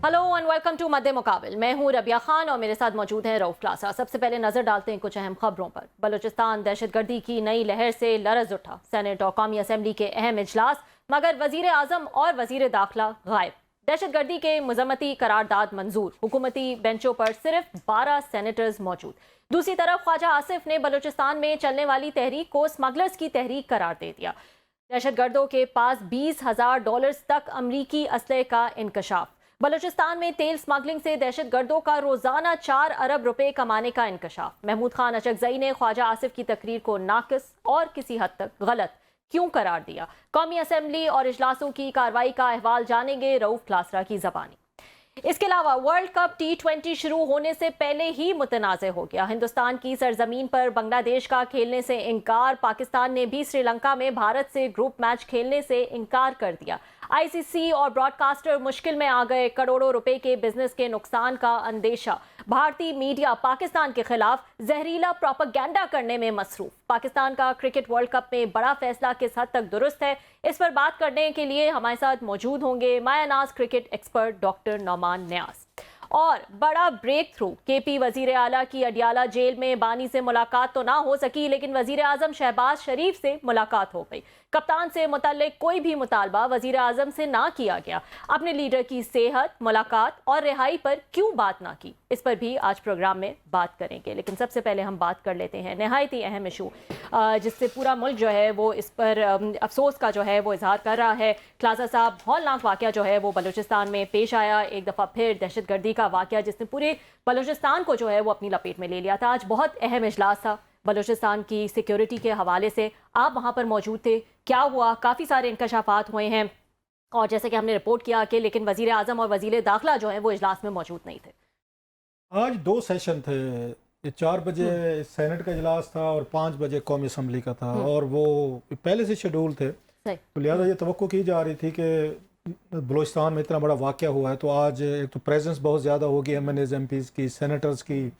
Hello and welcome to मध्य मुकाबिल। मैं हूं रबिया खान और मेरे साथ मौजूद हैं रऊफ क्लासा। सबसे पहले नजर डालते हैं कुछ अहम खबरों पर। बलूचिस्तान दहशतगर्दी की नई लहर से लरज उठा। सेनेट और कौमी असम्बली के अहम इजलास, मगर वजीर आजम और वजीर दाखिला गायब। दहशतगर्दी के मजम्मती करारदाद मंजूर। हुकूमती बेंचों पर सिर्फ 12 सेनेटर्स मौजूद। दूसरी तरफ ख्वाजा आसिफ ने बलूचिस्तान में चलने वाली तहरीक को स्मगलर्स की तहरीक करार दे दिया। दहशतगर्दों के पास $20,000 तक अमरीकी असले का इंकशाफ। बलूचिस्तान में तेल स्मगलिंग से दहशतगर्दों का रोजाना 4 अरब रुपए कमाने का इंकशाफ। महमूद खान अचकजई ने ख्वाजा आसिफ की तकरीर को नाकिस और किसी हद तक गलत क्यों करार दिया? कौमी असम्बली और इजलासों की कार्रवाई का अहवाल जानेंगे रऊफ क्लासरा की जबानी। इसके अलावा वर्ल्ड कप T20 शुरू होने से पहले ही मुतनाज़ हो गया। हिंदुस्तान की सरजमीन पर बांग्लादेश का खेलने से इनकार। पाकिस्तान ने भी श्रीलंका में भारत से ग्रुप मैच खेलने से इनकार कर दिया। आईसीसी और ब्रॉडकास्टर मुश्किल में आ गए। करोड़ों रुपए के बिजनेस के नुकसान का अंदेशा। भारतीय मीडिया पाकिस्तान के खिलाफ जहरीला प्रोपेगेंडा करने में मसरूफ। पाकिस्तान का क्रिकेट वर्ल्ड कप में बड़ा फैसला किस हद तक दुरुस्त है, इस पर बात करने के लिए हमारे साथ मौजूद होंगे मायानाज क्रिकेट एक्सपर्ट डॉक्टर नौमान न्याज। और बड़ा ब्रेक थ्रू, केपी वजीर आला की अडियाला जेल में बानी से मुलाकात तो ना हो सकी, लेकिन वजीर आजम शहबाज शरीफ से मुलाकात हो गई। कप्तान से मुतल्लिक कोई भी मुतालबा वजीर आजम से ना किया गया। अपने लीडर की सेहत, मुलाकात और रिहाई पर क्यों बात ना की, इस पर भी आज प्रोग्राम में बात करेंगे। लेकिन सबसे पहले हम बात कर लेते हैं नहायत ही अहम इशू जिससे पूरा मुल्क जो है वो इस पर अफसोस का जो है वो इजहार कर रहा है। क्लासा साहब, हौलनाक वाक़या जो है वो बलूचिस्तान में पेश आया। एक दफ़ा फिर दहशतगर्दी का वाक़या जिसने पूरे बलूचिस्तान को जो है वो अपनी लपेट में ले लिया था। आज बहुत अहम इजलास था बलूचिस्तान की सिक्योरिटी के हवाले से। आप वहाँ पर मौजूद थे, क्या हुआ? काफ़ी सारे इंकशाफात हुए हैं और जैसे कि हमने रिपोर्ट किया कि लेकिन वजीर आजम और वजीर दाखिला जो है वो इजलास में मौजूद नहीं थे। आज 2 सेशन थे। ये 4 बजे सेनेट का इजलास था और 5 बजे कौमी असम्बली का था, और वो पहले से शेड्यूल थे। तो लिहाजा ये तवक्को की जा रही थी कि बलूचिस्तान में इतना बड़ा वाक़या हुआ है तो आज एक तो प्रेजेंस बहुत ज़्यादा होगी MNAs MPs की, सेनेटर्स की,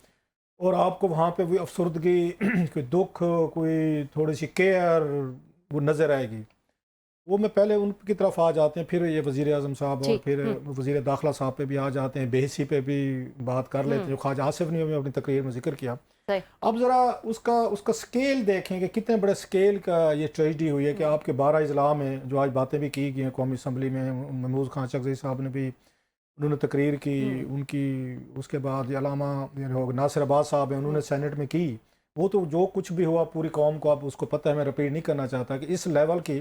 और आपको वहाँ पे भी अफसरदगी कोई दुख, कोई थोड़ी सी केयर वो नज़र आएगी। वो मैं पहले उनकी तरफ आ जाते हैं, फिर ये वज़ीर आज़म साहब और फिर वज़ीर दाखिला साहब पे भी आ जाते हैं, बेहिसी पे भी बात कर लेते हैं, जो ख्वाजा आसिफ ने भी अपनी तकरीर में जिक्र किया। अब ज़रा उसका स्केल देखें कि कितने बड़े स्केल का ये ट्रेजिडी हुई है कि आपके 12 अजला में जो आज बातें भी की गई हैं कौमी असम्बली में, महमूद खान अचकजई साहब ने भी उन्होंने तकरीर की उनकी, उसके बाद अलामा नासिर अब्बास साहब हैं उन्होंने सेनेट में की। वो तो जो कुछ भी हुआ पूरी कौम को अब उसको पता है। मैं रिपीट नहीं करना चाहता कि इस लेवल की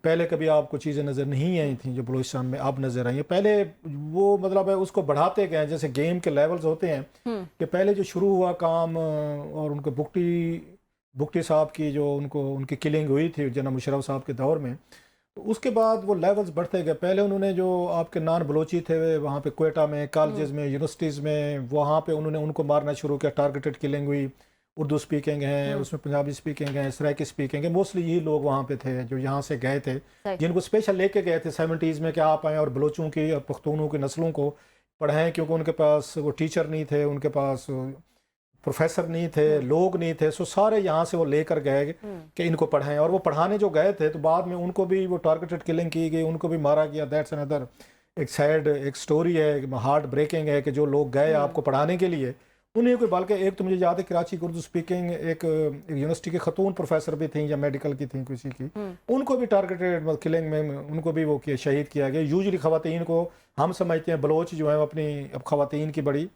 पहले कभी आपको चीज़ें नज़र नहीं आई थी जो बलूचिस्तान में अब नज़र आई हैं। पहले वो मतलब है उसको बढ़ाते गए, जैसे गेम के लेवल्स होते हैं कि पहले जो शुरू हुआ काम और उनको बुकटी साहब की जो उनकी किलिंग हुई थी जनाब मुशर्रफ साहब के दौर में, तो उसके बाद वो लेवल्स बढ़ते गए। पहले उन्होंने जो आपके नॉन बलोची थे वहाँ पे क्वेटा में, कॉलेजेस में, यूनिवर्सिटीज़ में, वहाँ पे उन्होंने उनको मारना शुरू किया। टारगेटेड किलिंग हुई। उर्दू स्पीकिंग है, उसमें पंजाबी स्पीकिंग है, सराइकी स्पीकिंग है। मोस्टली यही लोग वहाँ पे थे जो यहाँ से गए थे, जिनको स्पेशल लेके गए थे 70s में कि आप आएँ और बलोचों की और पख्तूनों की नस्लों को पढ़ाएं, क्योंकि उनके पास वो टीचर नहीं थे, उनके पास प्रोफेसर नहीं थे, लोग नहीं थे। सो सारे यहाँ से वो लेकर गए कि इनको पढ़ाएं, और वो पढ़ाने जो गए थे तो बाद में उनको भी वो टारगेटेड किलिंग की गई, उनको भी मारा गया। दैट्स अनदर एक सैड एक स्टोरी है, हार्ट ब्रेकिंग है कि जो लोग गए आपको पढ़ाने के लिए उन्हें कोई, बल्कि एक तो मुझे याद है कराची की उर्दू स्पीकिंग एक यूनिवर्सिटी की खतून प्रोफेसर भी थी या मेडिकल की थी किसी की, उनको भी टारगेटेड किलिंग में उनको भी वो किया, शहीद किया गया। यूजली ख़वातीन को हम समझते हैं बलोच जो है अपनी अब ख़वातीन की बड़ी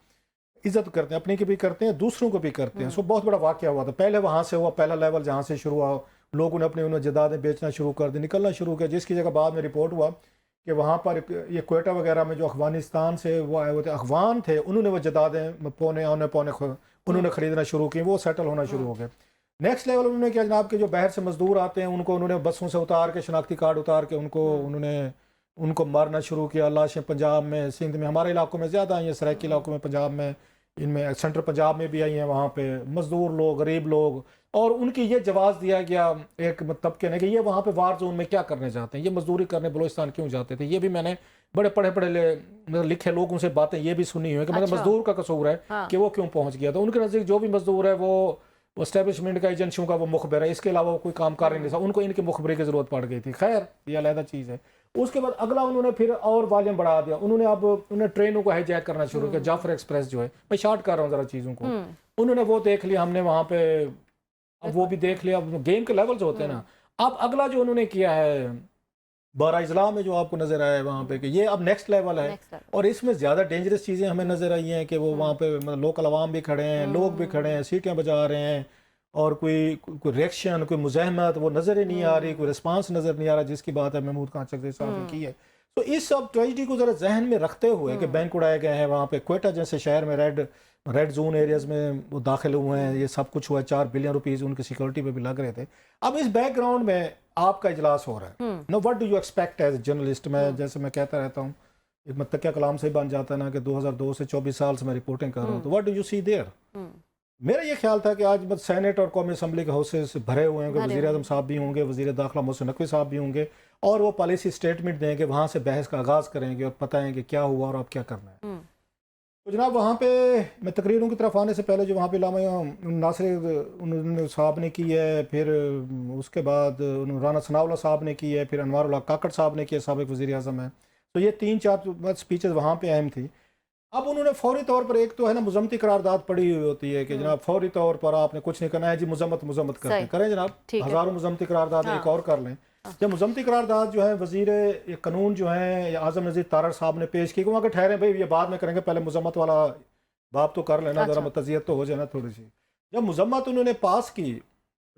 इज्जत करते हैं, अपनी की भी करते हैं, दूसरों को भी करते हैं। सो बहुत बड़ा वाक़या हुआ था। पहले वहाँ से हुआ, पहला लेवल जहाँ से शुरू हुआ, लोगों ने अपनी उन्हें जदादें बेचना शुरू कर दी, निकलना शुरू किया, जिसकी जगह बाद में रिपोर्ट हुआ कि वहाँ पर ये क्वेटा वगैरह में जो अफगानिस्तान से वो आए हुए थे अफगान थे, उन्होंने वो जदादें पौने उन्होंने ख़रीदना शुरू की, वो सेटल होना शुरू हो गए। नेक्स्ट लेवल उन्होंने किया, जनाब के जो बाहर से मजदूर आते हैं उनको उन्होंने बसों से उतार के, शनाख्ती कार्ड उतार के उनको मारना शुरू किया। लाशें पंजाब में, सिंध में, हमारे इलाकों में ज़्यादा आई हैं, सराइकी इलाकों में, पंजाब में, इनमें सेंट्रल पंजाब में भी आई हैं। वहाँ पे मजदूर लोग, गरीब लोग, और उनकी ये जवाब दिया गया एक तबके ने कि ये वहाँ पे वार जोन में क्या करने जाते हैं, ये मजदूरी करने बलूचिस्तान क्यों जाते थे। ये भी मैंने बड़े पढ़े लिखे लोगों से बातें ये भी सुनी हुई कि मतलब मजदूर का कसूर है कि वो क्यों पहुँच गया। तो उनके नज़दीक जो भी मजदूर है वो एस्टेब्लिशमेंट का, एजेंसियों का वो मुखबिर है, इसके अलावा वो कोई काम कर नहीं था, उनको इनकी मुखबरी की ज़रूरत पड़ गई थी। खैर ये अलहदा चीज़ है। اس کے بعد اگلا انہوں نے پھر اور والیوم بڑھا دیا. انہوں نے ٹرینوں کو ہائی جیک کرنا شروع کیا. جعفر ایکسپریس جو ہے, میں شارٹ کر رہا ہوں ذرا چیزوں کو, انہوں نے وہ دیکھ لیا, ہم نے وہاں پہ اب وہ بھی دیکھ لیا. گیم کے لیولز ہوتے ہیں نا. اب اگلا جو انہوں نے کیا ہے 12 اضلاع میں جو آپ کو نظر آیا وہاں پہ, کہ یہ اب نیکسٹ لیول ہے. اور اس میں زیادہ ڈینجرس چیزیں ہمیں نظر آئی ہیں کہ وہ وہاں پہ لوکل عوام بھی کھڑے ہیں, لوگ بھی کھڑے ہیں, سیٹیاں بجا رہے ہیں, اور کوئی ریئیکشن, کوئی مزاحمت وہ نظر ہی نہیں آ رہی, کوئی رسپانس نظر نہیں آ رہا, جس کی بات ہے محمود خان چکزئی صاحب نے کی ہے. تو اس سب ٹریجڈی کو ذرا ذہن میں رکھتے ہوئے کہ بینک اڑائے گئے ہیں وہاں پہ, کوئٹہ جیسے شہر میں ریڈ زون ایریاز میں وہ داخل ہوئے ہیں, یہ سب کچھ ہوا ہے, 4 بلین روپیز ان کی سیکورٹی پہ بھی لگ رہے تھے. اب اس بیک گراؤنڈ میں آپ کا اجلاس ہو رہا ہے. No what do you expect as a journalist. میں جیسے میں کہتا رہتا ہوں, ایک متقیہ کلام سے ہی بن جاتا ہے نا کہ 2002 سے 24 سال سے میں رپورٹنگ کر رہا ہوں, تو what do you see there. میرا یہ خیال تھا کہ آج سینٹ اور قومی اسمبلی کے ہاؤسز بھرے ہوئے ہیں, وزیر اعظم صاحب بھی ہوں گے, وزیر داخلہ محسن نقوی صاحب بھی ہوں گے, اور وہ پالیسی سٹیٹمنٹ دیں گے, وہاں سے بحث کا آغاز کریں گے اور بتائیں گے کیا ہوا اور اب کیا کرنا ہے. تو جناب وہاں پہ میں تقریروں کی طرف آنے سے پہلے جو وہاں پہ علامہ ناصر صاحب نے کی ہے, پھر اس کے بعد رانا ثناء اللہ صاحب نے کی ہے, پھر انوار اللہ کاکڑ صاحب نے کی ہے, سابق وزیر اعظم ہیں. تو یہ 3-4 سپیچز وہاں پہ اہم تھی. اب انہوں نے فوری طور پر ایک تو ہے نا مذمتی قرارداد پڑی ہوئی ہوتی ہے کہ جناب فوری طور پر آپ نے کچھ نہیں کرنا ہے جی, مذمت کریں جناب, ہزاروں مذمتی قرارداد ایک اور کر لیں. جب مذمتی قرارداد جو ہے وزیر قانون جو ہیں اعظم نذیر تارڑ صاحب نے پیش کی کہ وہاں کے ٹھہرے بھائی یہ بعد میں کریں گے, پہلے مذمت والا باب تو کر لینا, ذرا متزیت تو ہو جائے نا تھوڑی سی. جب مذمت انہوں نے پاس کی,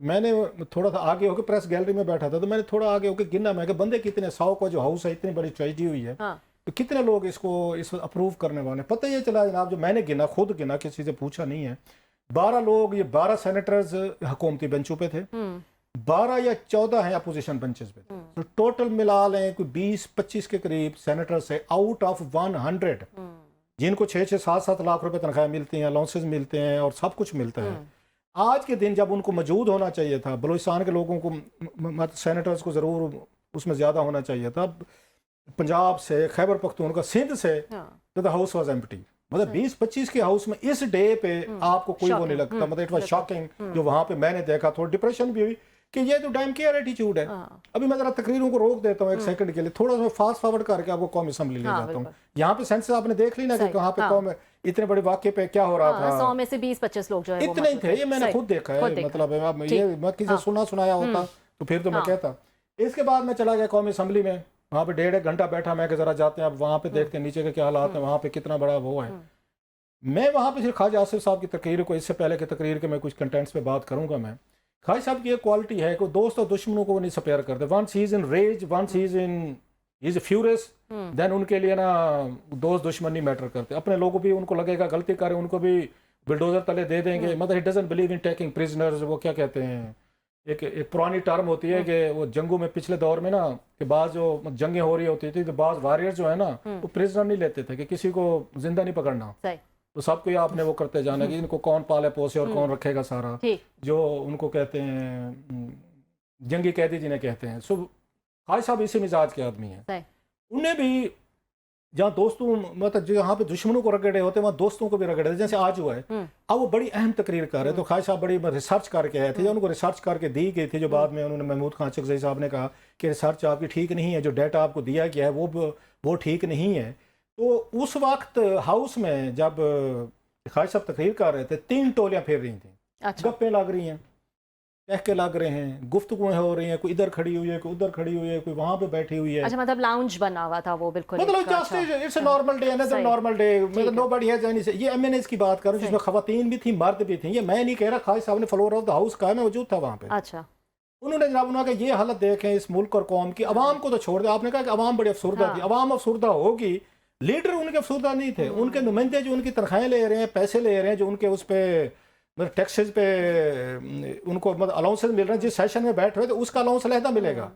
میں نے تھوڑا سا آگے ہو کے پریس گیلری میں بیٹھا تھا, تو میں نے تھوڑا آگے ہو کے گننا میں کہ بندے کتنے, 100 کا جو ہاؤس ہے اتنی بڑی ٹریجڈی ہوئی ہے, تو کتنے لوگ اس کو اپروو کرنے والے. پتہ یہ چلا جناب, جو میں نے گنا, خود گنا, کسی سے پوچھا نہیں ہے, 12 لوگ, یہ 12 سینیٹرز حکومتی بنچوں پہ تھے, 12 یا 14 ہیں اپوزیشن بنچز پہ. تو ٹوٹل ملا لیں کوئی 20-25 کے قریب سینیٹرز سے آؤٹ آف 100 جن کو 6-7 لاکھ روپے تنخواہیں ملتی ہیں, الاؤنسز ملتے ہیں اور سب کچھ ملتا ہے. آج کے دن جب ان کو موجود ہونا چاہیے تھا, بلوچستان کے لوگوں کو سینیٹرز کو ضرور اس میں زیادہ ہونا چاہیے تھا, پنجاب سے, خیبر پختونخوا, سندھ سے, تو ہاؤس واز ایمپٹی. مطلب 20-25 کے ہاؤس میں اس ڈے پہ آپ کو کوئی وہ نہیں لگتا. مطلب اٹ واز شاکنگ جو وہاں پہ میں نے دیکھا. تھوڑا ڈپریشن بھی ہوئی کہ یہ تو ڈیم کیئر ایٹیچیوڈ ہے. ابھی میں ذرا تقریروں کو روک دیتا ہوں ایک سیکنڈ کے لیے, تھوڑا سا فاسٹ فارورڈ کر کے آپ کو قومی اسمبلی لے جاتا ہوں. یہاں پہ سینسس آپ نے دیکھ لی نا کہ کہاں پہ قوم اتنے بڑے واقعے پہ کیا ہو رہا تھا. 100 میں سے 20-25 لوگ جو ہے اتنے ہی تھے, یہ میں نے خود دیکھا ہے. مطلب یہ میں کسی سنایا ہوتا تو پھر تو میں کہتا. اس کے بعد میں چلا گیا قومی اسمبلی میں, وہاں پہ 1.5 گھنٹہ بیٹھا میں کہ ذرا جاتے ہیں اب وہاں پہ دیکھتے ہیں نیچے کے کیا حالات ہیں, وہاں پہ کتنا بڑا وہ ہے. میں وہاں پہ صرف خواجہ آصف صاحب کی تقریر کو, اس سے پہلے کی تقریر کے میں کچھ کنٹینٹس پہ بات کروں گا. میں خواجہ صاحب کی ایک کوالٹی ہے کہ دوست اور دشمنوں کو وہ نہیں سپیئر کرتے. ونس ہی از ان ریج, ونس ہی از فیورس, دین ان کے لیے نا دوست دشمن نہیں میٹر کرتے. اپنے لوگوں بھی ان کو لگے گا غلطی کریں ان کو بھی بلڈوزر تلے دے دیں گے. مطلب he doesn't believe in taking prisoners. وہ کیا کہتے ہیں, ایک پرانی ٹرم ہوتی ہے کہ وہ جنگوں میں پچھلے دور میں نا کہ بعض جو جنگیں ہو رہی ہوتی تھی تو بعض وارئر جو ہے نا وہ پرزنر نہیں لیتے تھے کہ کسی کو زندہ نہیں پکڑنا, تو سب کو یہ آپ نے وہ کرتے جانا کہ ان کو کون پالے پوسے اور کون رکھے گا سارا, جو ان کو کہتے ہیں جنگی قیدی جنہیں کہتے ہیں. سو خواجہ صاحب اسی مزاج کے آدمی ہیں. انہیں بھی جہاں دوستوں مطلب جہاں پہ دشمنوں کو رگڑے ہوتے ہیں وہاں دوستوں کو بھی رگڑے, جیسے آج ہوا ہے. اب وہ بڑی اہم تقریر کر رہے, تو خواجہ صاحب بڑی ریسرچ کر کے آئے تھے, ان کو ریسرچ کر کے دی گئی تھی, جو بعد میں انہوں نے محمود خان چکزئی صاحب نے کہا کہ ریسرچ آپ کی ٹھیک نہیں ہے, جو ڈیٹا آپ کو دیا گیا ہے وہ ٹھیک نہیں ہے. تو اس وقت ہاؤس میں جب خواجہ صاحب تقریر کر رہے تھے 3 ٹولیاں پھیر رہی تھیں, گپیں لگ رہی ہیں, کہکے لگ رہے ہیں, گفتگویں ہو رہی ہیں, کوئی ادھر کھڑی ہوئی ہے, کوئی ادھر کھڑی ہوئی ہے, کوئی وہاں پہ بیٹھی ہوئی ہے. اچھا, مطلب لاؤنج بنا ہوا تھا وہ بالکل, مطلب just it's a normal day, another normal day. مطلب نوبڈی ہیز اینی. یہ ایم این ایز کی بات کروں جس میں خواتین بھی تھیں, مرد بھی تھیں. یہ میں نہیں کہہ رہا, خواجہ صاحب نے فلور آف دا ہاؤس کہا, میں موجود تھا وہاں پہ. اچھا, انہوں نے جناب انہوں نے کہا یہ حالت دیکھیں اس ملک اور قوم کی. عوام کو تو چھوڑ دیں, آپ نے کہا کہ عوام بڑی افسردہ تھی. عوام افسردہ ہوگی, لیڈر ان کے افسردہ نہیں تھے. ان کے نمائندے جو ان کی تنخواہیں لے رہے ہیں, پیسے لے رہے ہیں, جو ان کے اس پہ مطلب ٹیکسز پہ ان کو مطلب الاؤنسز مل رہے ہیں, جس سیشن میں بیٹھ رہے تو اس کا الاؤنس علیحدہ ملے گا,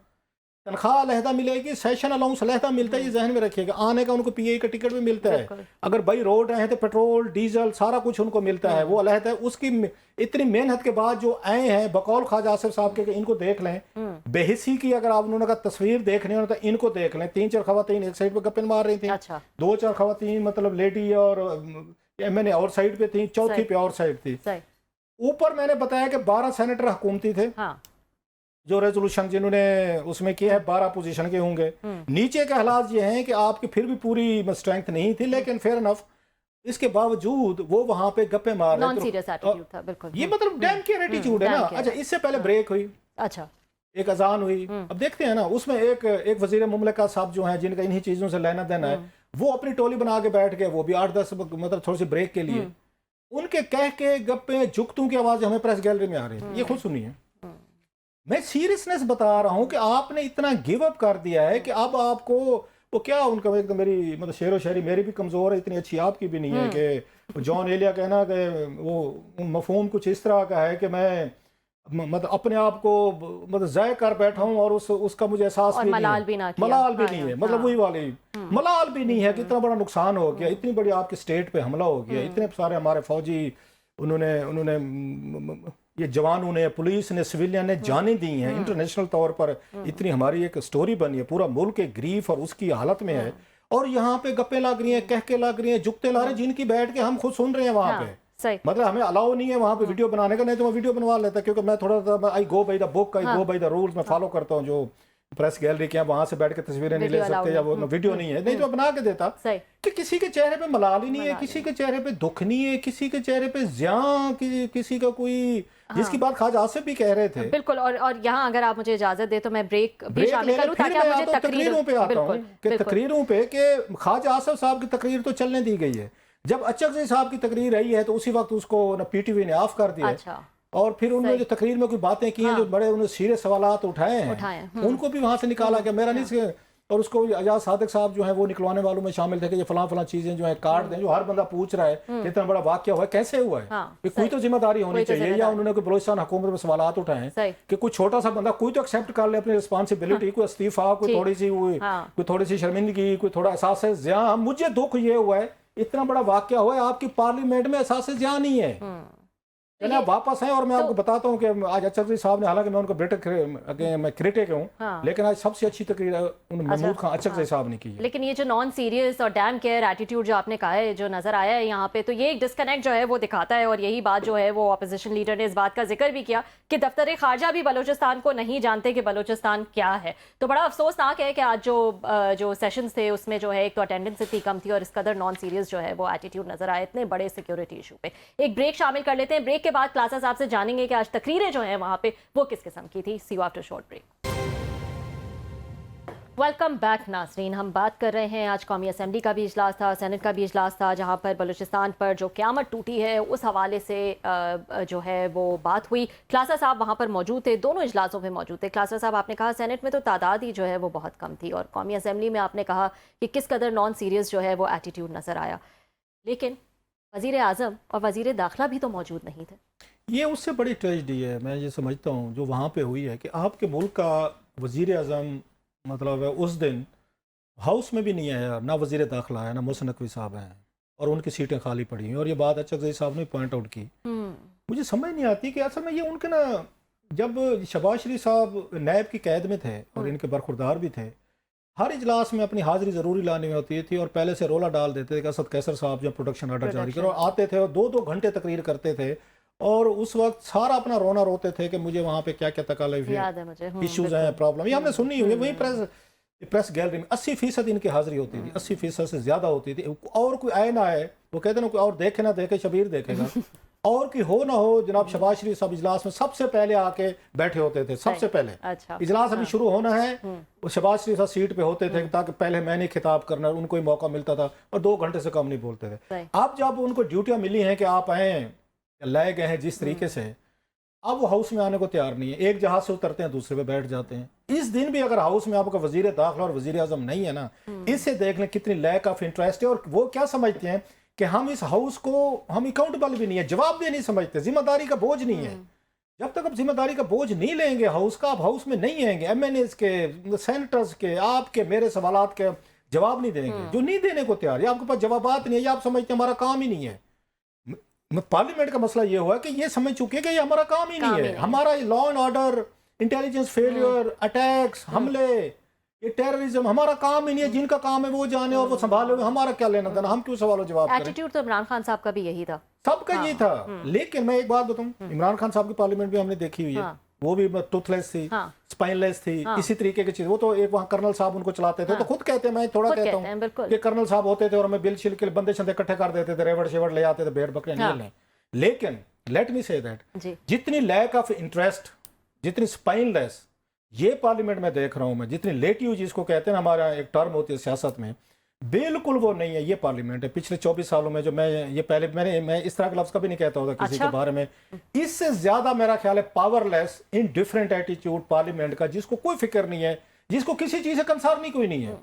تنخواہ علیحدہ ملے گی, سیشن الاؤنس علیحدہ ملتا ہے. یہ ذہن میں رکھیے گا. آنے کا ان کو پی اے کا ٹکٹ بھی ملتا ہے, اگر بائی روڈ رہے ہیں تو پیٹرول ڈیزل سارا کچھ ان کو ملتا ہے, وہ علیحدہ ہے. اس کی اتنی محنت کے بعد جو آئے ہیں بقول خواجہ آصف صاحب کے کہ ان کو دیکھ لیں, بے حسی کی اگر آپ انہوں نے کہا تصویر دیکھنی ہو تو ان کو دیکھ لیں. 3-4 خواتین ایک سائڈ پہ گپن مار رہی تھیں, 2-4 خواتین مطلب لیڈی اور ایم این اے اور سائڈ پہ تھیں, چوتھی پہ اور سائڈ تھی. اوپر میں نے بتایا کہ 12 سینیٹر حکومتی تھے, जो रेजोल्यूशन जिन्होंने उसमें किया है 12 पोजीशन के होंगे। नीचे के हालात ये हैं कि आपकी फिर भी पूरी स्ट्रेंथ नहीं थी, लेकिन फेयर इनफ इसके बावजूद वो वहां पे गप्पे मार रहे नॉन सीरियस एटीट्यूड था बिल्कुल। ये मतलब डैम केयर एटीट्यूड है ना। अच्छा, इससे पहले ब्रेक हुई, अच्छा एक अजान हुई। अब देखते हैं ना, उसमें एक वजीर मुमलिका साहब जो हैं जिनका इन्हीं चीजों से लेना देना है, वो अपनी टोली बना के बैठ गए, वो भी 8-10 मतलब थोड़ी सी ब्रेक के लिए। उनके कह के गप्पे जुगतों की आवाज हमें प्रेस गैलरी में आ रही है, ये खुद सुनिए। मैं सीरियसनेस बता रहा हूं कि आपने इतना गिव अप कर दिया है कि अब आपको वो क्या उनका एक तो मेरी मतलब शेरो शायरी मेरी भी कमजोर है, इतनी अच्छी आपकी भी नहीं है कि जॉन एलिया कहना कि वो मफहूम कुछ इस तरह का है कि मैं मतलब अपने आप को मतलब ज़ाय कर बैठा हूँ और उसका मुझे एहसास भी मलाल भी नहीं है, मतलब वही वाली मलाल भी नहीं है कि इतना बड़ा नुकसान हो गया, इतनी बड़ी आपकी स्टेट पे हमला हो गया, इतने सारे हमारे फौजी उन्होंने ये जवानों ने, पुलिस ने, सिविलियन ने जाने दी हैं इंटरनेशनल तौर पर। इतनी हमारी एक स्टोरी बनी है, पूरा मुल्क एक ग्रीफ और उसकी हालत में है, और यहाँ पे गप्पे लग रही हैं, कह के लग रही हैं, जुगते ला रहे हैं, जिनकी बैठ के हम खुद सुन रहे हैं वहाँ पे। मतलब हमें अलाउ नहीं है वहाँ पे वीडियो बनाने का, नहीं तो मैं वीडियो बनवा लेता, क्योंकि मैं थोड़ा सा I go by the book, I go by the rules, मैं फॉलो करता हूँ। जो प्रेस गैलरी के वहां से बैठ के तस्वीरें नहीं ले सकते या वो वीडियो नहीं है, नहीं तो बना के देता कि किसी के चेहरे पे मलाल ही नहीं है, किसी के चेहरे पे दुख नहीं है, किसी के चेहरे पे ज़ियां, किसी का कोई जिसकी बात ख्वाजा आसिफ भी कह रहे थे। बिल्कुल। और यहाँ अगर आप मुझे इजाजत दे तो मैं ब्रेक भी शामिल करूं ताकि आप मुझे तकरीरों पे आता हूँ कि तकरीरों पे कि ख्वाजा आसिफ साहब की तकरीर तो चलने दी गई है, जब अचकज़ई साहब की तकरीर रही है तो उसी वक्त उसको पीटीवी ने ऑफ कर दिया। अच्छा। और फिर उन्होंने जो तकरीर में कोई बातें की हैं, जो बड़े उन्होंने सीरियस सवालात उठाए हैं, उनको भी वहां से निकाला गया। मेरा नहीं, और उसको अजाज सादिक साहब जो है वो निकलवाने वालों में शामिल थे कि ये फलां चीजें जो है काट दें, जो हर बंदा पूछ रहा है कि इतना बड़ा वाकया हुआ है, कैसे हुआ है, कोई तो जिम्मेदारी होनी चाहिए। या उन्होंने कोई बलोचिस्तान हुकूमत में सवालात उठाए कि कोई छोटा सा बंदा कोई तो एक्सेप्ट कर ले अपनी रिस्पॉन्सिबिलिटी, कोई इस्तीफा, कोई थोड़ी सी शर्मिंदगी, कोई थोड़ा एहसास ज़ियां। मुझे दुख ये हुआ है, इतना बड़ा वाकया हुआ है, आपकी पार्लियामेंट में एहसास ज़ियां नहीं है। चलिए आप वापस हैं, और मैं आपको बताता हूँ कि आज अचकज़ई साहब ने, हालांकि मैं उनको मैं क्रिटिक हूँ, लेकिन आज सबसे अच्छी तकरीर महमूद खान अचकज़ई साहब ने की है। लेकिन ये जो नॉन सीरियस और डैम केयर एटीट्यूड जो आपने कहा है, जो नजर आया है यहाँ पे, तो ये एक डिस्कनेक्ट जो है वो दिखाता है। और यही बात जो है वो अपोजिशन लीडर ने इस बात का जिक्र भी किया कि दफ्तर खारजा भी बलोचिस्तान को नहीं जानते कि बलोचिस्तान क्या है। तो बड़ा अफसोसनाक है कि आज जो सेशंस थे उसमें जो है एक तो अटेंडेंस इतनी कम थी और इस कदर नॉन सीरियस जो है वो एटीट्यूड नजर आया इतने बड़े सिक्योरिटी इशू पे। एक ब्रेक शामिल कर लेते हैं, ब्रेक के बाद क्लासा साहब से जानेंगे कि आज तकरीरें जो हैं वहां पे वो किस किस्म की थी। See you after short break. Welcome back नाज़रीन। हम बात कर रहे हैं, आज कौमी असम्बली का भी इजलास था, सेनेट का भी इजलास था, जहां पर बलूचिस्तान पर जो क़यामत टूटी है उस हवाले से जो है वो बात हुई। क्लासा साहब वहां पर मौजूद थे, दोनों इजलासों में मौजूद थे। क्लासा साहब, आपने कहा सेनेट में तो तादाद ही जो है वो बहुत कम थी, और कौमी असम्बली में आपने कहा कि किस कदर नॉन सीरियस जो है वो एटीट्यूड नज़र आया, लेकिन वज़ीर आज़म और वज़ीर दाखिला भी तो मौजूद नहीं थे। ये उससे बड़ी ट्रेजेडी है, मैं ये समझता हूँ, जो वहाँ पे हुई है कि आपके मुल्क का वज़ीर आज़म मतलब उस दिन हाउस में भी नहीं आया, ना वज़ीर दाखिला है, ना मोहसिन नकवी साहब हैं, और उनकी सीटें खाली पड़ी हैं। और ये बात अचकज़ई साहब ने पॉइंट आउट की। मुझे समझ नहीं आती कि असल में ये उनके ना, जब शहबाज शरीफ साहब नैब की कैद में थे और इनके बरखुरदार भी थे, हर इजलास में अपनी हाजिरी ज़रूरी लानी होती थी, और पहले से रोला डाल देते थे कि असद कैसर साहब जब प्रोडक्शन ऑर्डर जारी करो, आते थे और 2-2 घंटे तकरीर करते थे, और उस वक्त सारा अपना रोना रोते थे कि मुझे वहाँ पे क्या क्या तकलीफ है, इश्यूज हैं, प्रॉब्लम। ये हमने सुनी हुई है। वही प्रेस गैलरी में 80% इनकी हाजिरी होती थी, 80% से ज़्यादा होती थी। और कोई आए ना आए, वो कहते ना कोई और देखे ना देखे, शबीर देखेगा। और कि हो ना हो, जनाब शहबाज शरीफ साहब इजलास में सबसे पहले आके बैठे होते थे, सबसे पहले। अच्छा। इजलास अभी शुरू होना है, वो शहबाज शरीफ साहब सीट पे होते थे ताकि पहले मैंने खिताब करना, उनको ही मौका मिलता था, और 2 घंटे से कम नहीं बोलते थे। अब जब उनको ड्यूटियाँ मिली हैं कि आप आए, लाए गए हैं जिस तरीके से, अब वो हाउस में आने को तैयार नहीं है। एक जहाज से उतरते हैं, दूसरे पे बैठ जाते हैं। इस दिन भी अगर हाउस में आपका वजीर दाखिला और वजीर आजम नहीं है ना, इससे देख लें कितनी लैक ऑफ इंटरेस्ट है। और वो क्या समझते हैं कि हम इस हाउस को, हम अकाउंटेबल भी नहीं है, जवाब भी नहीं समझते, जिम्मेदारी का बोझ नहीं है। जब तक आप जिम्मेदारी का बोझ नहीं लेंगे हाउस का, आप हाउस में नहीं आएंगे, MNAs के, सेनेटर्स के, आपके मेरे सवालात के जवाब नहीं देंगे, जो नहीं देने को तैयार है। आपके पास जवाबात नहीं है, आप समझते हैं हमारा काम ही नहीं है। पार्लियामेंट का मसला ये हुआ कि ये समझ चुके कि ये हमारा काम ही नहीं है। हमारा law and order, intelligence failure, attacks, हमले, ये टेररिज्म हमारा काम ही नहीं है। जिनका काम है वो जाने और वो संभाले, हमारा क्या लेना देना, हम क्यों सवाल जवाब करें। एटीट्यूड तो इमरान खान साहब का भी यही था, सबका ये था। लेकिन मैं एक बात बताऊं, इमरान खान साहब की पार्लियामेंट भी हमने देखी हुई है, وہ بھی ٹوتھ لیس تھی, اسپائن لیس تھی, اسی طریقے کی چیز. وہ تو ایک وہاں کرنل صاحب ان کو چلاتے تھے, تو خود کہتے ہیں, میں تھوڑا کہتا ہوں کہ کرنل صاحب ہوتے تھے اور ہمیں بل شل کے بندے شندے اکٹھے کر دیتے تھے, ریوڑ شیوڑ لے آتے تھے, بھیڑ بکریاں نہیں لیں. لیکن لیٹ می سے دیٹ, جتنی لیک آف انٹرسٹ, جتنی اسپائن لیس یہ پارلیمنٹ میں دیکھ رہا ہوں میں, جتنی لیٹیو جس کو کہتے ہیں ہمارا ایک ٹرم ہوتی ہے سیاست میں, بالکل وہ نہیں ہے. یہ پارلیمنٹ ہے پچھلے 24 سالوں میں جو میں یہ پہلے میں اس طرح کا لفظ کبھی نہیں کہتا ہوتا کسی کے بارے میں. اس سے زیادہ میرا خیال ہے پاور لیس انڈیفرنٹ ایٹیچیوڈ پارلیمنٹ کا, جس کو کوئی فکر نہیں ہے, جس کو کسی چیز سے کنسرن نہیں کوئی نہیں ہے.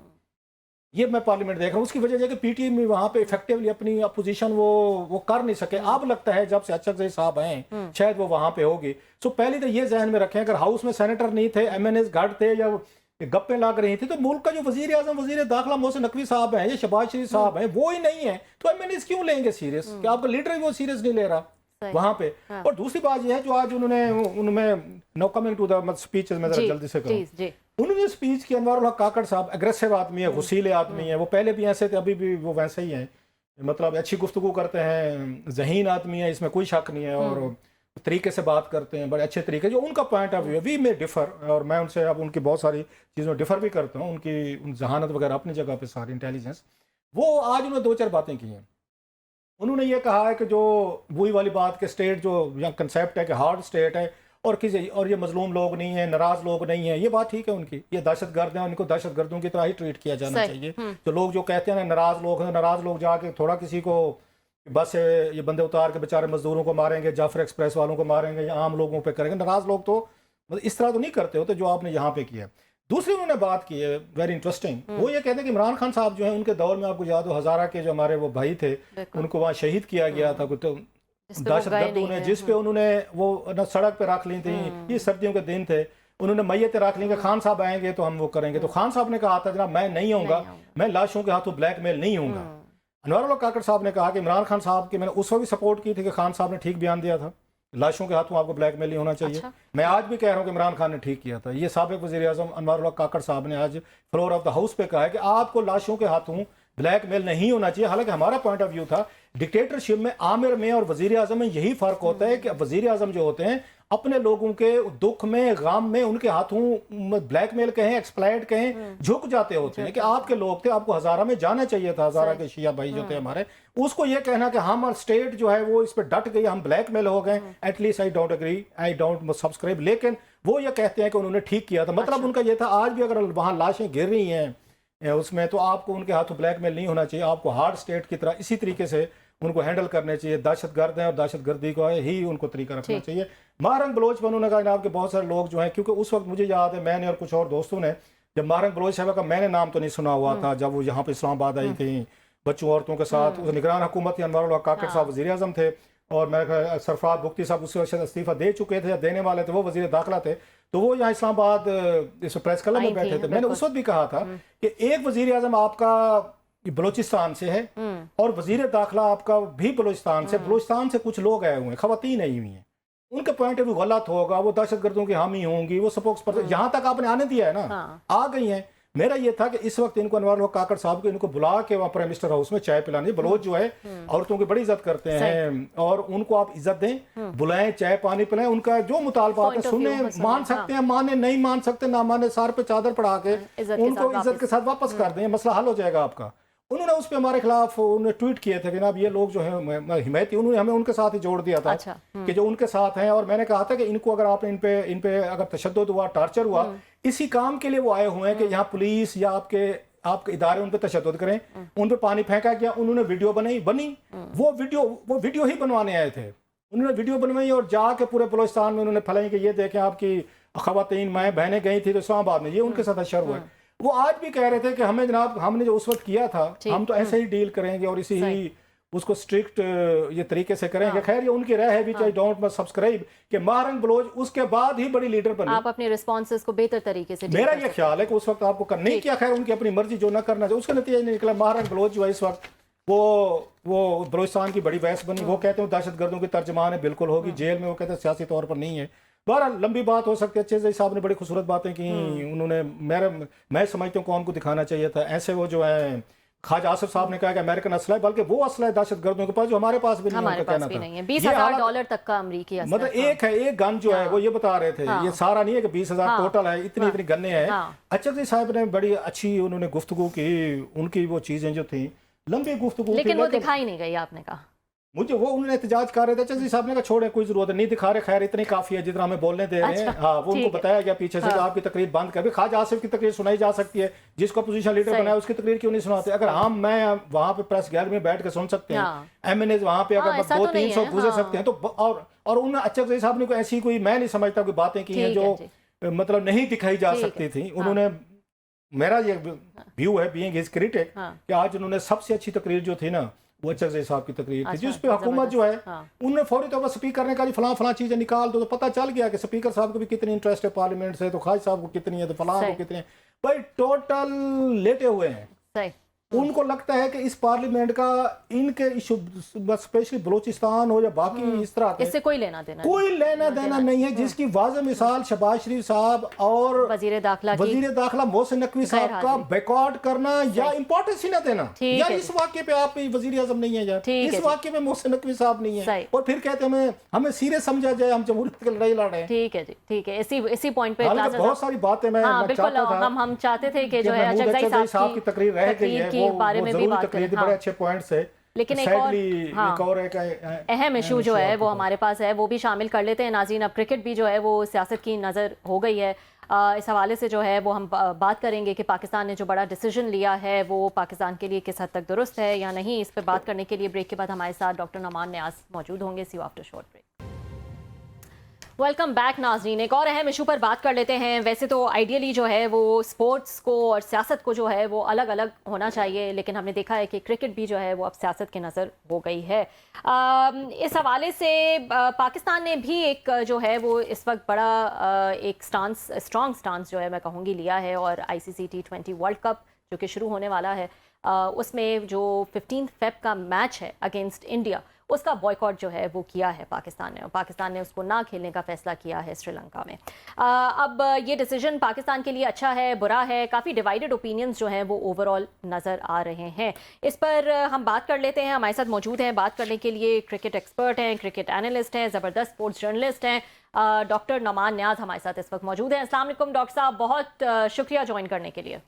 یہ میں پارلیمنٹ دیکھ رہا ہوں. اس کی وجہ یہ کہ پی ٹی ایم وہاں پہ افیکٹولی اپنی اپوزیشن وہ کر نہیں سکے. اب لگتا ہے جب سے اچھا صاحب ہیں شاید وہ وہاں پہ ہوگی. سو پہلے تو یہ ذہن میں رکھیں, اگر ہاؤس میں سینیٹر نہیں تھے, ایم این ایز گھٹ تھے یا گپیں لگ رہی تھی, تو ملک کا جو وزیر اعظم وزیر داخلہ محسن نقوی صاحب ہیں یا شہباز شریف صاحب ہیں وہ ہی نہیں ہے, تو ایم این ایز کیوں لیں گے سیریس, کہ آپ کا لیڈر وہ سیریس نہیں لے رہا وہاں پہ. اور دوسری بات یہ ہے جو آج انہوں نے نو کمنگ ٹو دا اسپیچز میں ذرا جلدی سے کروں, انہوں نے اسپیچ کی, انوار الحق کاکڑ صاحب اگریسو آدمی ہے, غصیلے آدمی ہے, وہ پہلے بھی ایسے تھے, ابھی بھی وہ ویسے ہی ہیں, مطلب اچھی گفتگو کرتے ہیں, ذہین آدمی ہے, اس میں کوئی شک نہیں ہے, اور طریقے سے بات کرتے ہیں, بڑے اچھے طریقے, جو ان کا پوائنٹ آف ویو ہے وی میں ڈفر, اور میں ان سے اب ان کی بہت ساری چیزوں ڈفر بھی کرتا ہوں, ان کی ذہانت وغیرہ اپنی جگہ پہ ساری انٹیلیجنس. وہ آج انہوں نے 2-4 باتیں کی ہیں. انہوں نے یہ کہا ہے کہ جو وہی والی بات کہ اسٹیٹ جو یا کنسیپٹ ہے کہ ہارڈ اسٹیٹ ہے اور یہ مظلوم لوگ نہیں ہیں, ناراض لوگ نہیں ہیں, یہ بات ٹھیک ہے ان کی. یہ دہشت گرد ہیں, ان کو دہشت گردوں کی طرح ہی ٹریٹ کیا جانا چاہیے. جو لوگ جو کہتے ہیں ناراض لوگ ہیں, ناراض لوگ جا کے تھوڑا کسی کو بس سے یہ بندے اتار کے بیچارے مزدوروں کو ماریں گے, جعفر ایکسپریس والوں کو ماریں گے, یا عام لوگوں پہ کریں گے. ناراض لوگ تو اس طرح تو نہیں کرتے ہوتے جو آپ نے یہاں پہ کیا. دوسری انہوں نے بات کی ہے ویری انٹرسٹنگ, وہ یہ کہتے ہیں کہ عمران خان صاحب جو ہیں ان کے دور میں آپ کو یاد ہو ہزارہ کے جو ہمارے وہ بھائی تھے ان کو وہاں شہید کیا گیا تھا, دہشت گردوں نے, جس پہ انہوں نے وہ سڑک پہ رکھ لی تھی, یہ سردیوں کے دن تھے, انہوں نے میتیں رکھ لی کہ خان صاحب آئیں گے تو ہم وہ کریں گے. تو خان صاحب نے کہا تھا جناب میں نہیں ہوں گا, میں لاشوں کے ہاتھوں بلیک میل نہیں ہوں گا. انوار الحق کاکڑ صاحب نے کہا کہ عمران خان صاحب کی میں نے اس وقت بھی سپورٹ کی تھی کہ خان صاحب نے ٹھیک بیان دیا تھا, لاشوں کے ہاتھوں آپ کو بلیک میل نہیں ہونا چاہیے. میں آج بھی کہہ رہا ہوں کہ عمران خان نے ٹھیک کیا تھا. یہ سابق وزیر اعظم انوار الحق کاکڑ صاحب نے آج فلور آف دا ہاؤس پہ کہا ہے کہ آپ کو لاشوں کے ہاتھوں بلیک میل نہیں ہونا چاہیے. حالانکہ ہمارا پوائنٹ آف ویو تھا ڈکٹیٹرشپ میں عامر میں اور وزیر اعظم میں یہی فرق ہوتا ہے کہ وزیر اعظم جو ہوتے ہیں اپنے لوگوں کے دکھ میں غم میں ان کے ہاتھوں بلیک میل کہیں ایکسپلائٹ کہیں جھک جاتے ہوتے ہیں. کہ آپ کے لوگ تھے, آپ کو ہزارہ میں جانا چاہیے تھا, ہزارہ کے شیعہ بھائی جو تھے ہمارے, اس کو یہ کہنا کہ ہم اسٹیٹ جو ہے وہ اس پہ ڈٹ گئی, ہم بلیک میل ہو گئے, at least I don't agree, I don't subscribe. لیکن وہ یہ کہتے ہیں کہ انہوں نے ٹھیک کیا تھا. مطلب ان کا یہ تھا آج بھی اگر وہاں لاشیں گر رہی ہیں اس میں تو آپ کو ان کے ہاتھوں بلیک میل نہیں ہونا چاہیے, آپ کو ہارڈ اسٹیٹ کی طرح اسی طریقے سے ان کو ہینڈل کرنے چاہیے. دہشت گرد ہیں اور دہشت گردی کو ہی ان کو طریقہ رکھنا چاہیے. ماہرنگ بلوچ پر انہوں نے کہا جناب کہ بہت سارے لوگ جو ہیں, کیونکہ اس وقت مجھے یاد ہے میں نے اور کچھ اور دوستوں نے جب ماہرنگ بلوچ صاحبہ کا میں نے نام تو نہیں سنا ہوا تھا, جب وہ یہاں پہ اسلام آباد آئی تھیں بچوں عورتوں کے ساتھ, نگران حکومت انوار الحق کاکڑ صاحب وزیر اعظم تھے, اور میں سرفراز بگٹی صاحب اس وقت استعفیٰ دے چکے تھے, دینے والے تھے, وہ وزیر داخلہ تھے, تو وہ یہاں اسلام آباد اس پریس کلب میں بیٹھے تھے. میں نے اس وقت بھی کہا تھا کہ ایک وزیر اعظم آپ کا بلوچستان سے ہے اور وزیر داخلہ آپ کا بھی بلوچستان سے. بلوچستان سے کچھ لوگ آئے ہوئے ہیں, خواتین آئی ہوئی ہیں, ان کا پوائنٹ بھی غلط ہوگا, وہ دہشت گردوں کی حامی ہوں گی, وہ سپوکس پرسن یہاں تک آپ نے آنے دیا ہے نا, آ گئی ہیں. میرا یہ تھا کہ اس وقت ان کو انوار الحق کاکڑ صاحب کو ان کو بلا کے وہاں پرائم منسٹر ہاؤس میں چائے پلانی. بلوچ جو ہے عورتوں کی بڑی عزت کرتے ہیں اور ان کو آپ عزت دیں, بلائیں, چائے پانی پلائیں, ان کا جو مطالبات ہے سنیں, مان سکتے ہیں مانے, نہیں مان سکتے نہ مانے, سار پہ چادر پڑھا کے ان کو عزت کے ساتھ واپس کر دیں, مسئلہ حل ہو جائے گا آپ کا. انہوں نے اس پہ ہمارے خلاف انہوں نے ٹویٹ کیے تھے کہ جناب یہ لوگ جو ہیں حمایتی, انہوں نے ہمیں ان کے ساتھ ہی جوڑ دیا تھا کہ جو ان کے ساتھ ہیں. اور میں نے کہا تھا کہ ان کو اگر آپ نے ان پہ اگر تشدد ہوا, ٹارچر ہوا, اسی کام کے لیے وہ آئے ہوئے ہیں کہ یہاں پولیس یا آپ کے ادارے ان پہ تشدد کریں, ان پہ پانی پھینکا گیا, انہوں نے ویڈیو بنی, وہ ویڈیو ہی بنوانے آئے تھے, انہوں نے ویڈیو بنوائی اور جا کے پورے بلوچستان میں انہوں نے پھیلائی کہ یہ دیکھیں آپ کی خواتین مائیں بہنیں گئی تھی تو اسلام آباد میں یہ ان کے ساتھ اشر ہوا ہے. وہ آج بھی کہہ رہے تھے کہ ہمیں جناب ہم نے جو اس وقت کیا تھا ہم تو ایسے ہی ڈیل کریں گے اور اسی ہی اس کو اسٹرکٹ یہ طریقے سے کریں گے. خیر یہ ان کی رائے ہے, وچ آئی ڈونٹ سبسکرائب, کہ ماہرنگ بلوچ اس کے بعد ہی بڑی لیڈر بنی. آپ اپنے ریسپانسز کو بہتر طریقے سے, میرا یہ خیال ہے کہ اس وقت آپ کو نہیں کیا, خیر ان کی اپنی مرضی جو نہ کرنا چاہیے اس کا نتیجہ نہیں نکلا. ماہرنگ بلوچ جو ہے اس وقت وہ بلوچستان کی بڑی بحث بنی. وہ کہتے ہیں دہشت گردوں کی ترجمان ہے, بالکل ہوگی, جیل میں وہ کہتے ہیں سیاسی طور پر نہیں ہے. بہرحال لمبی بات ہو سکتی ہے. اچھے صاحب نے بڑی خوبصورت باتیں کی, انہوں نے میں سمجھتا ہوں قوم کو دکھانا چاہیے تھا. ایسے وہ جو ہیں ख्वाजा आसिफ साहब ने कहा कि अमेरिकन असला है, बल्कि वो असला है दहशत गर्दों के पास जो हमारे पास भी नहीं है, हमारे उनका पास कहना भी था। नहीं है। $20,000 तक का अमरीकी असला, मतलब एक है, एक गन जो है वो ये बता रहे थे, ये सारा नहीं है कि 20,000 टोटल है, इतनी इतनी गन्ने हैं। अचक जी साहब ने बड़ी अच्छी उन्होंने गुफ्तगू की, उनकी वो चीजें जो थी लंबी गुफ्तगू, लेकिन वो दिखाई नहीं गई आपने कहा। मुझे वो उन्होंने एहतजाज कर रहे थे, अचक जी साहब ने कहा छोड़े कोई जरूरत नहीं दिखा रहे, खैर इतनी काफी है जितना हमें बोलने दे रहे हैं। हाँ, वो उनको बताया गया पीछे से कि आपकी तकरीर बंद कर, ख्वाजा आसिफ की तकरीर सुनाई जा सकती है, जिसको अपोजिशन लीडर बनाया उसकी तकरीर क्यों नहीं सुनाते? अगर हम मैं वहां पे प्रेस गैलरी में बैठ के सुन सकते हैं, MNA वहां पे अगर 200-300 गुजर सकते हैं, तो और उन अचक जी साहब ने कोई ऐसी कोई मैं नहीं समझता कोई बातें की हैं जो मतलब नहीं दिखाई जा सकती थी। उन्होंने, मेरा ये व्यू है बीइंग हिज क्रिटिक, कि आज उन्होंने सबसे अच्छी तकरीर जो थी ना वो अचक साहब की तकरीर थी, जिस पे हुकूमत जो है उन्होंने फौरी तौर पर स्पीकर ने कहा फलां फलां चीजें निकाल दो, तो पता चल गया कि स्पीकर साहब को भी कितनी इंटरेस्ट है पार्लियामेंट से, तो ख्वाजा साहब को कितनी है, तो फलां को कितनी है, भाई टोटल लेटे हुए हैं। उनको लगता है कि इस पार्लियामेंट का इनके इशू, स्पेशली बलूचिस्तान हो या बाकी इस तरह के, इससे कोई लेना देना नहीं है, जिसकी वाज़ेह मिसाल शहबाज शरीफ साहब और वजीर दाखिला मोहसिन नकवी साहब का बैकआउट करना या इंपॉर्टेंस ही ना देना, या इस वाक्य पे आप वजीर आजम नहीं है, यार इस वाक्य पे मोहसिन नकवी साहब नहीं है, और फिर कहते हैं हमें सीरियस समझा जाए, हम जमहूरियत की लड़ाई लड़ रहे हैं। ठीक है जी, ठीक है। इसी पॉइंट पे बहुत सारी बातें मैं हम चाहते थे कि जो है अचक साहब की तकरीर रह गई है, के बारे में भी बात करें, बड़े अच्छे पॉइंट्स है। लेकिन एक और अहम इशू जो है वो हमारे पास है, वो भी शामिल कर लेते हैं नाज़रीन। अब क्रिकेट भी जो है वो सियासत की नज़र हो गई है, इस हवाले से जो है वो हम बात करेंगे कि पाकिस्तान ने जो बड़ा डिसीजन लिया है वो पाकिस्तान के लिए किस हद तक दुरुस्त है या नहीं। इस पर बात करने के लिए ब्रेक के बाद हमारे साथ डॉक्टर नमान नियाज़ मौजूद होंगे। See you after short break. Welcome back नाज़रीन। एक और अहम इशू पर बात कर लेते हैं। वैसे तो आइडियली जो है वो स्पोर्ट्स को और सियासत को जो है वो अलग अलग होना चाहिए, लेकिन हमने देखा है कि क्रिकेट भी जो है वो अब सियासत की नज़र हो गई है। इस हवाले से पाकिस्तान ने भी एक जो है वो इस वक्त बड़ा एक स्ट्रॉन्ग स्टांस जो है मैं कहूँगी लिया है, और ICC T20 वर्ल्ड कप जो कि शुरू होने वाला है उसमें जो 15 फेब का मैच है अगेंस्ट इंडिया, उसका बॉयकॉट जो है वो किया है पाकिस्तान ने, और पाकिस्तान ने उसको ना खेलने का फैसला किया है श्रीलंका में। अब ये डिसीजन पाकिस्तान के लिए अच्छा है बुरा है, काफ़ी डिवाइडेड ओपिनियंस जो हैं वो ओवरऑल नज़र आ रहे हैं। इस पर हम बात कर लेते हैं। हमारे साथ मौजूद हैं बात करने के लिए क्रिकेट एक्सपर्ट हैं, क्रिकेट एनालिस्ट हैं, ज़बरदस्त स्पोर्ट्स जर्नलिस्ट हैं, डॉक्टर नमान नियाज़ हमारे साथ इस वक्त मौजूद हैं। अस्सलाम वालेकुम डॉक्टर साहब, बहुत शुक्रिया ज्वाइन करने के लिए।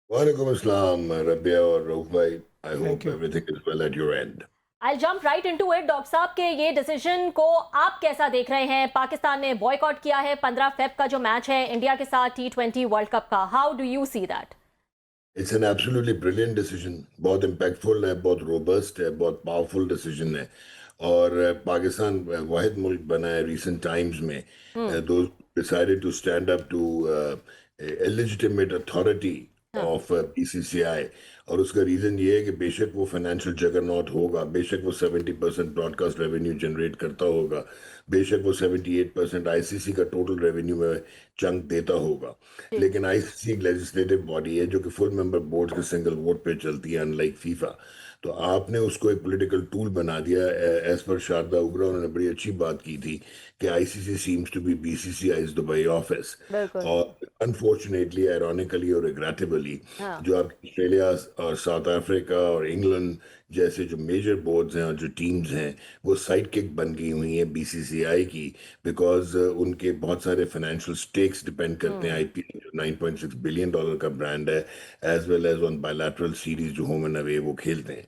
वालेकुम अस्सलाम रबिया और रऊफ भाई, I hope everything is well at your and. I'll jump right into it, doctor साहब के ये डिसीजन को आप कैसा देख रहे हैं? पाकिस्तान ने बॉयकॉट किया है 15 फेब का जो मैच है इंडिया के साथ T20 वर्ल्ड कप का। How do you see that? It's an absolutely brilliant decision, बहुत इम्पैक्टफुल है, बहुत रोबस्ट है, बहुत पावरफुल डिसीजन है, और पाकिस्तान वाहिद मुल्क बना है रिसेंट टाइम्स में दो decided to stand up to illegitimate authority of BCCI, और उसका रीज़न ये है कि बेशक वो फाइनेंशियल जगरनॉट होगा, बेशक वो 70% ब्रॉडकास्ट रेवेन्यू जनरेट करता होगा, बेशक वो 78% ICC का टोटल रेवेन्यू में चंक देता होगा, लेकिन ICC एक लेजिस्लेटिव बॉडी है जो कि फुल मेंबर बोर्ड के सिंगल वोट पे चलती है, अनलाइक फीफा। तो आपने उसको एक पॉलिटिकल टूल बना दिया। एज पर शारदा उग्रा उन्होंने बड़ी अच्छी बात की थी कि ICC seems to be BCCI's Dubai office, और अनफॉर्चुनेटली, आयरॉनिकली और रिग्रेटेबली जो आप ऑस्ट्रेलिया और साउथ अफ्रीका और इंग्लैंड जैसे जो मेजर बोर्ड्स हैं और जो टीम्स हैं वो साइड किक बन गई हुई हैं BCCI की, बिकॉज उनके बहुत सारे फाइनेंशियल स्टेक्स डिपेंड करते हैं IPL जो $9.6 बिलियन का ब्रांड है, as well as on bilateral series जो होम एंड अवे वो खेलते हैं।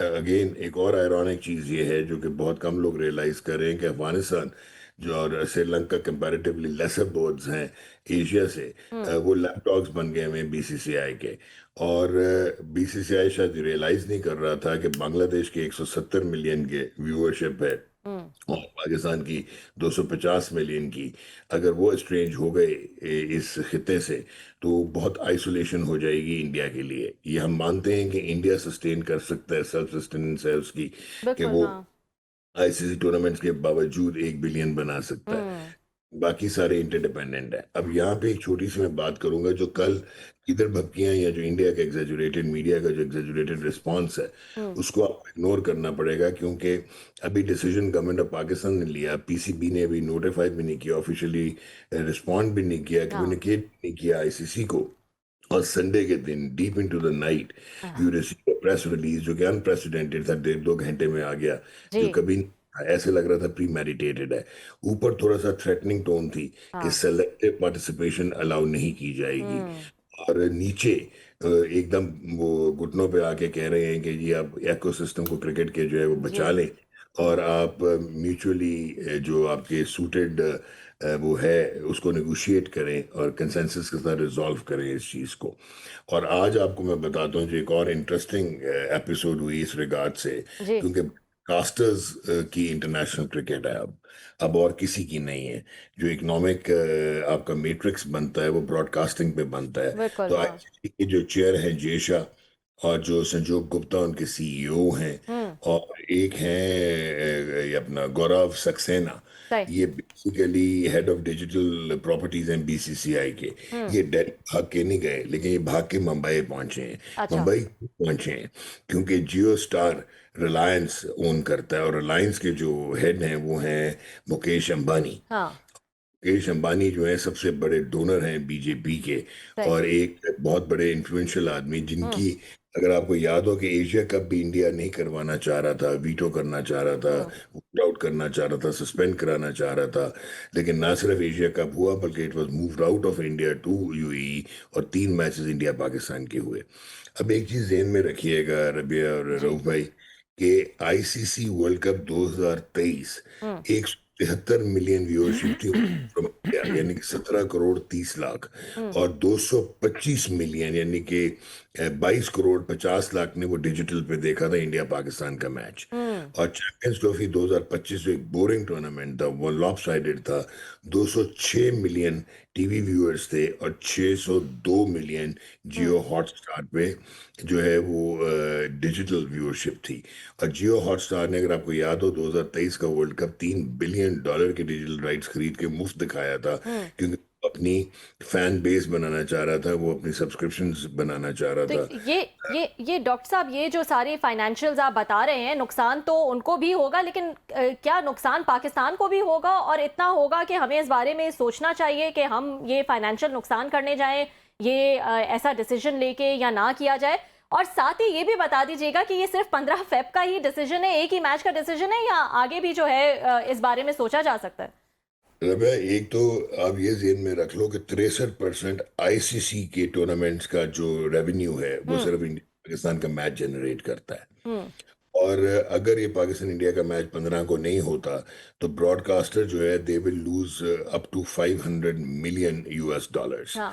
अगेन एक और आयरॉनिक चीज़ ये है जो कि बहुत कम लोग रियलाइज कर रहे हैं कि अफगानिस्तान जो और श्रीलंका कंपैरेटिवली लेसर बोर्ड्स हैं एशिया से, वो लैपटॉप्स बन गए हैं BCCI के, और BCCI शायद रियलाइज नहीं कर रहा था कि बांग्लादेश के 170 मिलियन के व्यूअरशिप है और पाकिस्तान की 250 मिलियन की, अगर वो स्ट्रेंज हो गए इस खिते से तो बहुत आइसोलेशन हो जाएगी इंडिया के लिए। ये हम मानते हैं कि इंडिया सस्टेन कर सकता है, सेल्फ सस्टेनेंस है उसकी, कि वो ICC टूर्नामेंट्स के बावजूद 1 बिलियन बना सकता है, बाकी सारे इंटरडिपेंडेंट है। अब यहाँ पे एक छोटी सी मैं बात करूंगा, जो कल इधर भपकियां या जो इंडिया का एग्जेजुरेटेड मीडिया का जो एग्जेजुरेटेड रिस्पांस है उसको आपको इग्नोर करना पड़ेगा, क्योंकि अभी डिसीजन गवर्नमेंट ऑफ पाकिस्तान ने लिया, PCB ने अभी नोटिफाई भी नहीं किया, ऑफिशियली रिस्पॉन्ड भी नहीं किया, कम्युनिकेट नहीं किया ICC को, اور سنڈے کے دن deep into the night you receive press release جو کہ انپریسیڈنٹڈ تھا، 1.5 گھنٹے میں آ گیا، جو جی کبھی ایسے لگ رہا تھا پری میڈیٹیٹڈ ہے. اوپر تھوڑا سا تھریٹننگ ٹون تھی کہ سلیکٹو پارٹیسپیشن الاؤ نہیں کی جائے گی، اور نیچے ایک دم وہ گھٹنوں پہ آ کے کہہ رہے ہیں کہ جی آپ ایکو سسٹم کو کرکٹ کے جو ہے وہ بچا لیں، اور آپ میوچولی جو آپ کے سوٹڈ وہ ہے اس کو نیگوشیٹ کریں اور کنسنسس کے ساتھ ریزالو کریں اس چیز کو. اور آج آپ کو میں بتاتا ہوں جو ایک اور انٹرسٹنگ ایپیسوڈ ہوئی اس ریگارڈ سے، جی کیونکہ کاسٹرز کی انٹرنیشنل کرکٹ ہے اب اور کسی کی نہیں ہے. جو اکنامک آپ کا میٹرکس بنتا ہے وہ براڈ کاسٹنگ پہ بنتا ہے. بالکل تو ہاں آئی سی سی کے جو چیئر ہیں جے شاہ، اور جو سنجوگ گپتا ان کے سی ای او ہیں، اور ایک ہیں یہ اپنا گورو سکسینہ، صحیح یہ basically head of digital properties ہیں بی سی سی آئی کے. یہ دہلی بھاگ کے نہیں گئے، لیکن یہ بھاگ کے ممبئی پہنچے ہیں. اچھا ممبئی پہنچے ہیں کیونکہ جیو اسٹار ریلائنس اون کرتا ہے، اور ریلائنس کے جو ہیڈ ہیں وہ ہیں مکیش امبانی. ہاں مکیش امبانی جو ہیں سب سے بڑے ڈونر ہیں بی جے پی کے، صحیح اور ایک بہت بڑے انفلوئنشل آدمی جن کی اگر آپ کو یاد ہو کہ ایشیا کپ بھی انڈیا نہیں کروانا چاہ رہا تھا، ویٹو کرنا چاہ رہا تھا، ووٹ آؤٹ کرنا چاہ رہا تھا، سسپینڈ کرانا چاہ رہا تھا، لیکن نہ صرف ایشیا کپ ہوا بلکہ it was moved out of India to UAE, اور 3 میچز انڈیا پاکستان کے ہوئے. اب ایک چیز ذہن میں رکھیے گا ربیہ اور جی رؤف بھائی، کہ آئی سی سی ورلڈ کپ 2023 173 ملین ویورشپ تھی from India، یعنی کہ 17 کروڑ 30 لاکھ، اور 225 ملین یعنی کہ 22 کروڑ 50 لاکھ نے وہ ڈیجیٹل پہ دیکھا تھا انڈیا پاکستان کا میچ. اور چیمپئنز ٹرافی 2025 جو ایک بورنگ ٹورنامنٹ تھا، وہ لاپ سائڈڈ تھا. 206 ملین ٹی وی ویورز تھے، اور 602 ملین جیو ہاٹ سٹار پہ جو ہے وہ ڈیجیٹل ویورشپ تھی. اور جیو ہاٹ سٹار نے اگر آپ کو یاد ہو 2023 کا ورلڈ کپ $3 بلین کے ڈیجیٹل رائٹس خرید کے مفت دکھایا تھا، کیونکہ اپنی فین بیس بنانا چاہ رہا تھا، وہ اپنی سبسکرپشنز بنانا چاہ رہا تو تھا. یہ ڈاکٹر صاحب یہ جو سارے فائنینشیلز آپ بتا رہے ہیں، نقصان تو ان کو بھی ہوگا، لیکن کیا نقصان پاکستان کو بھی ہوگا؟ اور اتنا ہوگا کہ ہمیں اس بارے میں سوچنا چاہیے کہ ہم یہ فائنینشیل نقصان کرنے جائیں، یہ ایسا ڈیسیجن لے کے یا نہ کیا جائے؟ اور ساتھ ہی یہ بھی بتا دیجیے گا کہ یہ صرف 15 فیب کا ہی ڈیسیجن ہے، ایک ہی میچ کا ڈیسیجن ہے، یا آگے بھی جو ہے اس بارے میں سوچا جا سکتا ہے؟ ربیہ، ایک تو آپ یہ ذہن میں رکھ لو کہ 63% آئی سی سی کے ٹورنامنٹس کا جو ریونیو ہے وہ صرف انڈیا پاکستان کا میچ جنریٹ کرتا ہے. اور اگر یہ پاکستان انڈیا کا میچ 15 کو نہیں ہوتا تو براڈ کاسٹر جو ہے they will lose up to $500 million ہاں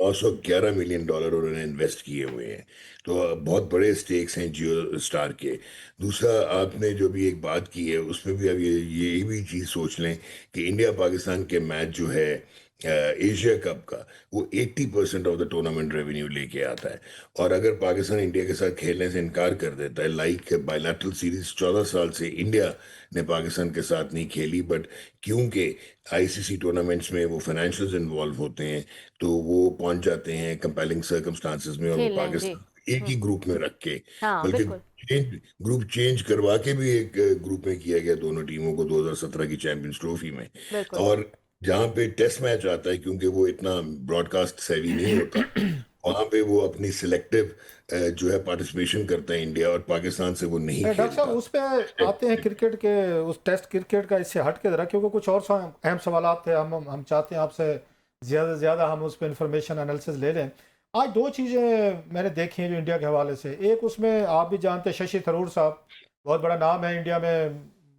اور $911 ملین انہوں نے انویسٹ کیے ہوئے ہیں. تو بہت بڑے سٹیکس ہیں جیو اسٹار کے. دوسرا آپ نے جو بھی ایک بات کی ہے اس میں بھی اب یہ بھی چیز سوچ لیں کہ انڈیا پاکستان کے میچ جو ہے ایشیا کپ کا، وہ 80% آف دا ٹورنامنٹ ریونیو لے کے آتا ہے. اور اگر پاکستان انڈیا کے ساتھ کھیلنے سے انکار کر دیتا ہے، لائک بائیلیٹرل سیریز 14 سال سے انڈیا نے پاکستان کے ساتھ نہیں کھیلی، بٹ کیونکہ آئی سی سی ٹورنامنٹس میں وہ فائنینشیلز انوالو ہوتے ہیں تو وہ پہنچ جاتے ہیں کمپیلنگ سرکمسٹانسز میں، اور وہ کھیلیں جی پاکستان ایک ہی گروپ میں رکھ کے، ہاں بالکل بلکہ گروپ چینج کروا کے بھی ایک گروپ میں کیا گیا دونوں ٹیموں کو 2017 کی چیمپئنز ٹرافی میں. بالکل اور جہاں پہ ٹیسٹ میچ آتا ہے کیونکہ وہ اتنا براڈ کاسٹ سیوی نہیں ہوتا، وہاں پہ وہ اپنی سلیکٹیو جو ہے پارٹیسپیشن کرتا ہے انڈیا، اور پاکستان سے وہ نہیں ڈاکٹر صاحب کھیلتا. اس پہ آتے ہیں کرکٹ کے، اس ٹیسٹ کرکٹ کا اس سے ہٹ کے ذرا، کیونکہ کچھ اور اہم سوالات تھے، ہم چاہتے ہیں آپ سے زیادہ سے زیادہ ہم اس پہ انفارمیشن انالیسز لے لیں. آج 2 چیزیں میں نے دیکھی ہیں جو انڈیا کے حوالے سے. ایک اس میں آپ بھی جانتے ہیں ششی تھرور صاحب، بہت بڑا نام ہے انڈیا میں،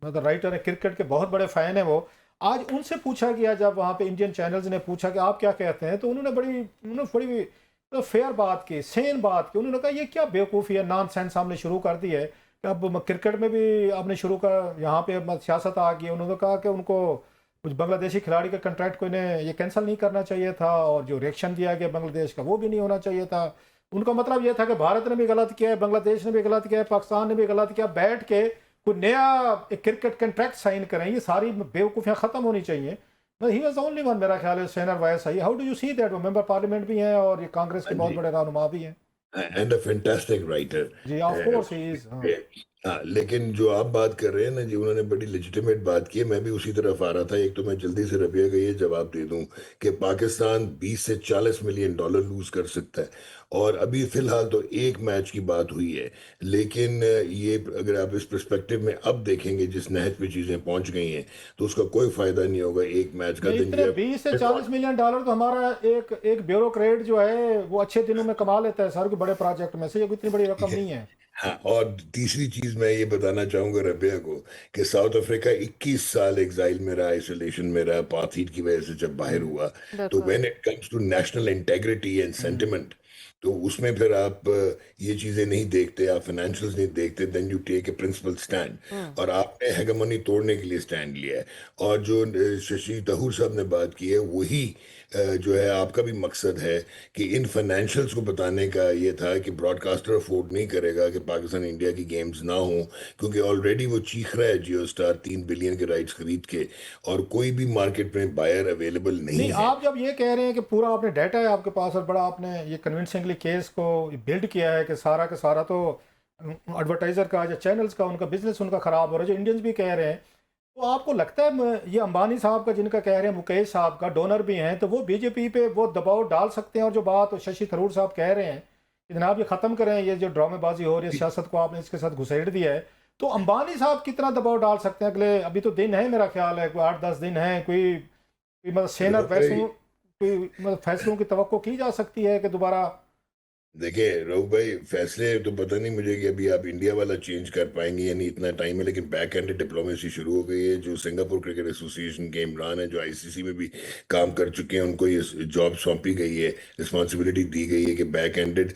مطلب رائٹر ہے کرکٹ کے، بہت بڑے فین ہیں وہ. آج ان سے پوچھا گیا جب وہاں پہ انڈین چینلز نے پوچھا کہ آپ کیا کہتے ہیں، تو انہوں نے بڑی فیئر بات کی، سین بات کی. انہوں نے کہا یہ کیا بیوقوفی ہے، نان سینس ہم نے شروع کر دی ہے کہ اب کرکٹ میں بھی آپ نے شروع کر، یہاں پہ سیاست آ گئی. انہوں نے کہا کہ ان کو کچھ بنگلہ دیشی کھلاڑی کا کنٹریکٹ کو انہیں یہ کینسل نہیں کرنا چاہیے تھا، اور جو ریئیکشن دیا گیا بنگلہ دیش کا وہ بھی نہیں ہونا چاہیے تھا. ان کا مطلب یہ تھا کہ بھارت نے بھی غلط کیا ہے، بنگلہ دیش نے بھی غلط کیا ہے، پاکستان نے بھی غلط کیا، بیٹھ کے کوئی نیا کرکٹ کنٹریکٹ سائن کریں. یہ ساری بیوقوفیاں ختم ہونی چاہیے. ہی واز اونلی ون، میرا خیال ہے سینر وائس آئی. How do you see that? وہ ممبر پارلیمنٹ بھی ہیں اور یہ کانگریس کے بہت جی بڑے رہنما بھی ہیں. and a fantastic writer. जी ऑफ कोर्स ही इज। हाँ, लेकिन जो आप बात कर रहे हैं ना जी, उन्होंने बड़ी लेजिटिमेट बात की है। मैं भी उसी तरफ आ रहा था। एक तो मैं जल्दी से रबिया का ये जवाब दे दूं कि पाकिस्तान 20 से 40 मिलियन डॉलर लूज कर सकता है, और अभी फिलहाल तो एक मैच की बात हुई है। लेकिन ये अगर आप इस पर्सपेक्टिव में अब देखेंगे जिस नहज पे चीजें पहुंच गई हैं, तो उसका कोई फायदा नहीं होगा एक मैच का। नहीं, इतने 20 से 40 मिलियन डॉलर तो हमारा एक ब्यूरोक्रेट जो है वो अच्छे दिनों में कमा लेता है सर, कोई बड़े प्रोजेक्ट में से। ये कोई इतनी बड़ी रकम नहीं है। हाँ, और तीसरी चीज मैं ये बताना चाहूंगा रबिया को कि साउथ अफ्रीका 21 साल एग्जाइल में रहा, आइसोलेशन में रहा, अपार्थाइड की वजह से जब बाहर हुआ। तो बिल्कुल। When it comes to national integrity and sentiment, तो उसमें फिर आप ये चीजें नहीं देखते, आप फाइनेंशियल्स नहीं देखते, then you take a principle stand. और आपने हेगेमनी तोड़ने के लिए स्टैंड लिया है। और जो शशि तहूर साहब ने बात की है, वही जो है आपका भी मकसद है कि इन फाइनेंशियल्स को बताने का ये था कि ब्रॉडकास्टर अफोर्ड नहीं करेगा कि पाकिस्तान इंडिया की गेम्स ना हो, क्योंकि ऑलरेडी वो चीख रहा है जियो स्टार 3 बिलियन के राइट्स खरीद के, और कोई भी मार्केट में बायर अवेलेबल नहीं नहीं, है। आप जब ये कह रहे हैं कि पूरा आपने डाटा है आपके पास और बड़ा आपने ये कन्विंसिंगली केस को बिल्ड किया है कि सारा का सारा तो एडवर्टाइजर का या चैनल्स का उनका बिजनेस उनका खराब हो रहा है, जो इंडियंस भी कह रहे हैं, तो आपको लगता है ये अंबानी साहब का जिनका कह रहे हैं, मुकेश साहब का डोनर भी हैं, तो वो बीजेपी पे वो दबाव डाल सकते हैं? और जो बात शशि थरूर साहब कह रहे हैं कि जनाब ये ख़त्म करें, ये जो ड्रामेबाजी हो रही है, सियासत को आपने इसके साथ घुसेड़ दिया है, तो अंबानी साहब कितना दबाव डाल सकते हैं? अगले अभी तो दिन है, मेरा ख्याल है कोई 8-10 दिन है, कोई मतलब सेनर फैसलों कोई मतलब फैसलों की तवक्को की जा सकती है कि दोबारा? देखिए रऊफ भाई, फैसले तो पता नहीं मुझे कि अभी आप इंडिया वाला चेंज कर पाएंगे या नहीं, इतना टाइम है। लेकिन बैक एंड डिप्लोमेसी शुरू हो गई है। जो सिंगापुर क्रिकेट एसोसिएशन के इमरान है, जो आईसीसी में भी काम कर चुके हैं, उनको ये जॉब सौंपी गई है, रिस्पॉन्सिबिलिटी दी गई है कि बैक एंडेड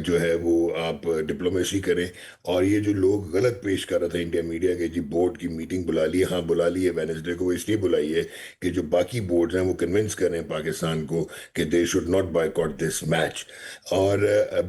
जो है वो आप डिप्लोमेसी करें। और ये जो लोग गलत पेश कर रहा था इंडिया मीडिया के, जी बोर्ड की मीटिंग बुला ली है, हाँ बुला ली है, वेडनेसडे को। वो इसलिए बुलाई है कि जो बाकी बोर्ड हैं वो कन्विंस करें पाकिस्तान को कि they should not boycott this match. और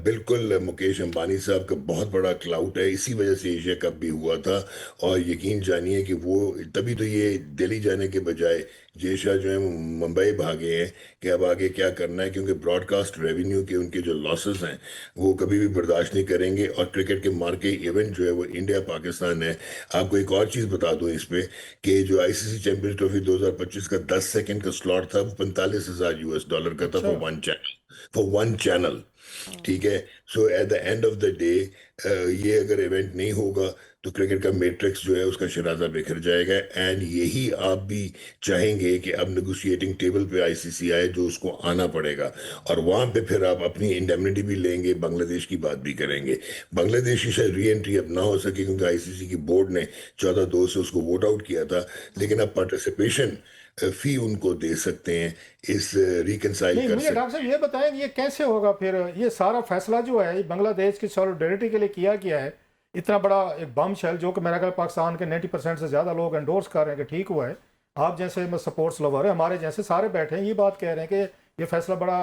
बिल्कुल मुकेश अंबानी साहब का बहुत बड़ा क्लाउट है, इसी वजह से एशिया कप भी हुआ था। और यकीन जानिए कि वो तभी तो ये दिल्ली जाने के बजाय जय शाह जो है वो मुंबई भागे हैं कि अब आगे क्या करना है, क्योंकि ब्रॉडकास्ट रेवेन्यू के उनके जो लॉसेस हैं वो कभी भी बर्दाश्त नहीं करेंगे। और क्रिकेट के मार्के इवेंट जो है वो इंडिया पाकिस्तान है। आपको एक और चीज़ बता दूं इस पे कि जो आईसीसी चैंपियंस ट्रॉफी 2025 का 10 सेकंड का स्लॉट था, वो $45,000 का था अच्छा। For one channel. ठीक है। So at the end of the day ये अगर इवेंट नहीं होगा तो क्रिकेट का मैट्रिक्स जो है उसका शराजा बिखर जाएगा। एंड यही आप भी चाहेंगे कि अब नेगोशिएटिंग टेबल पे आईसीसी आए, जो उसको आना पड़ेगा। और वहां पे फिर आप अपनी इंडेमनिटी भी लेंगे, बांग्लादेश की बात भी करेंगे। बांग्लादेश की शायद री एंट्री अब ना हो सके, क्योंकि आईसीसी की बोर्ड ने 14-2 से उसको वोट आउट किया था। लेकिन अब पार्टिसिपेशन फी उनको दे सकते हैं, इस रिकनसाइल नहीं, कर मुझे सकते डॉक्टर साहब ये बताएं ये कैसे होगा फिर? ये सारा फैसला जो है बांग्लादेश की सॉलिडरिटी के लिए किया गया है, इतना बड़ा एक बम शेल जो कि मेरा ख्याल पाकिस्तान के 90% से ज़्यादा लोग एंडोर्स कर रहे हैं कि ठीक हुआ है। आप जैसे सपोर्ट्स लवर है, हमारे जैसे सारे बैठे हैं, ये बात कह रहे हैं कि ये फैसला बड़ा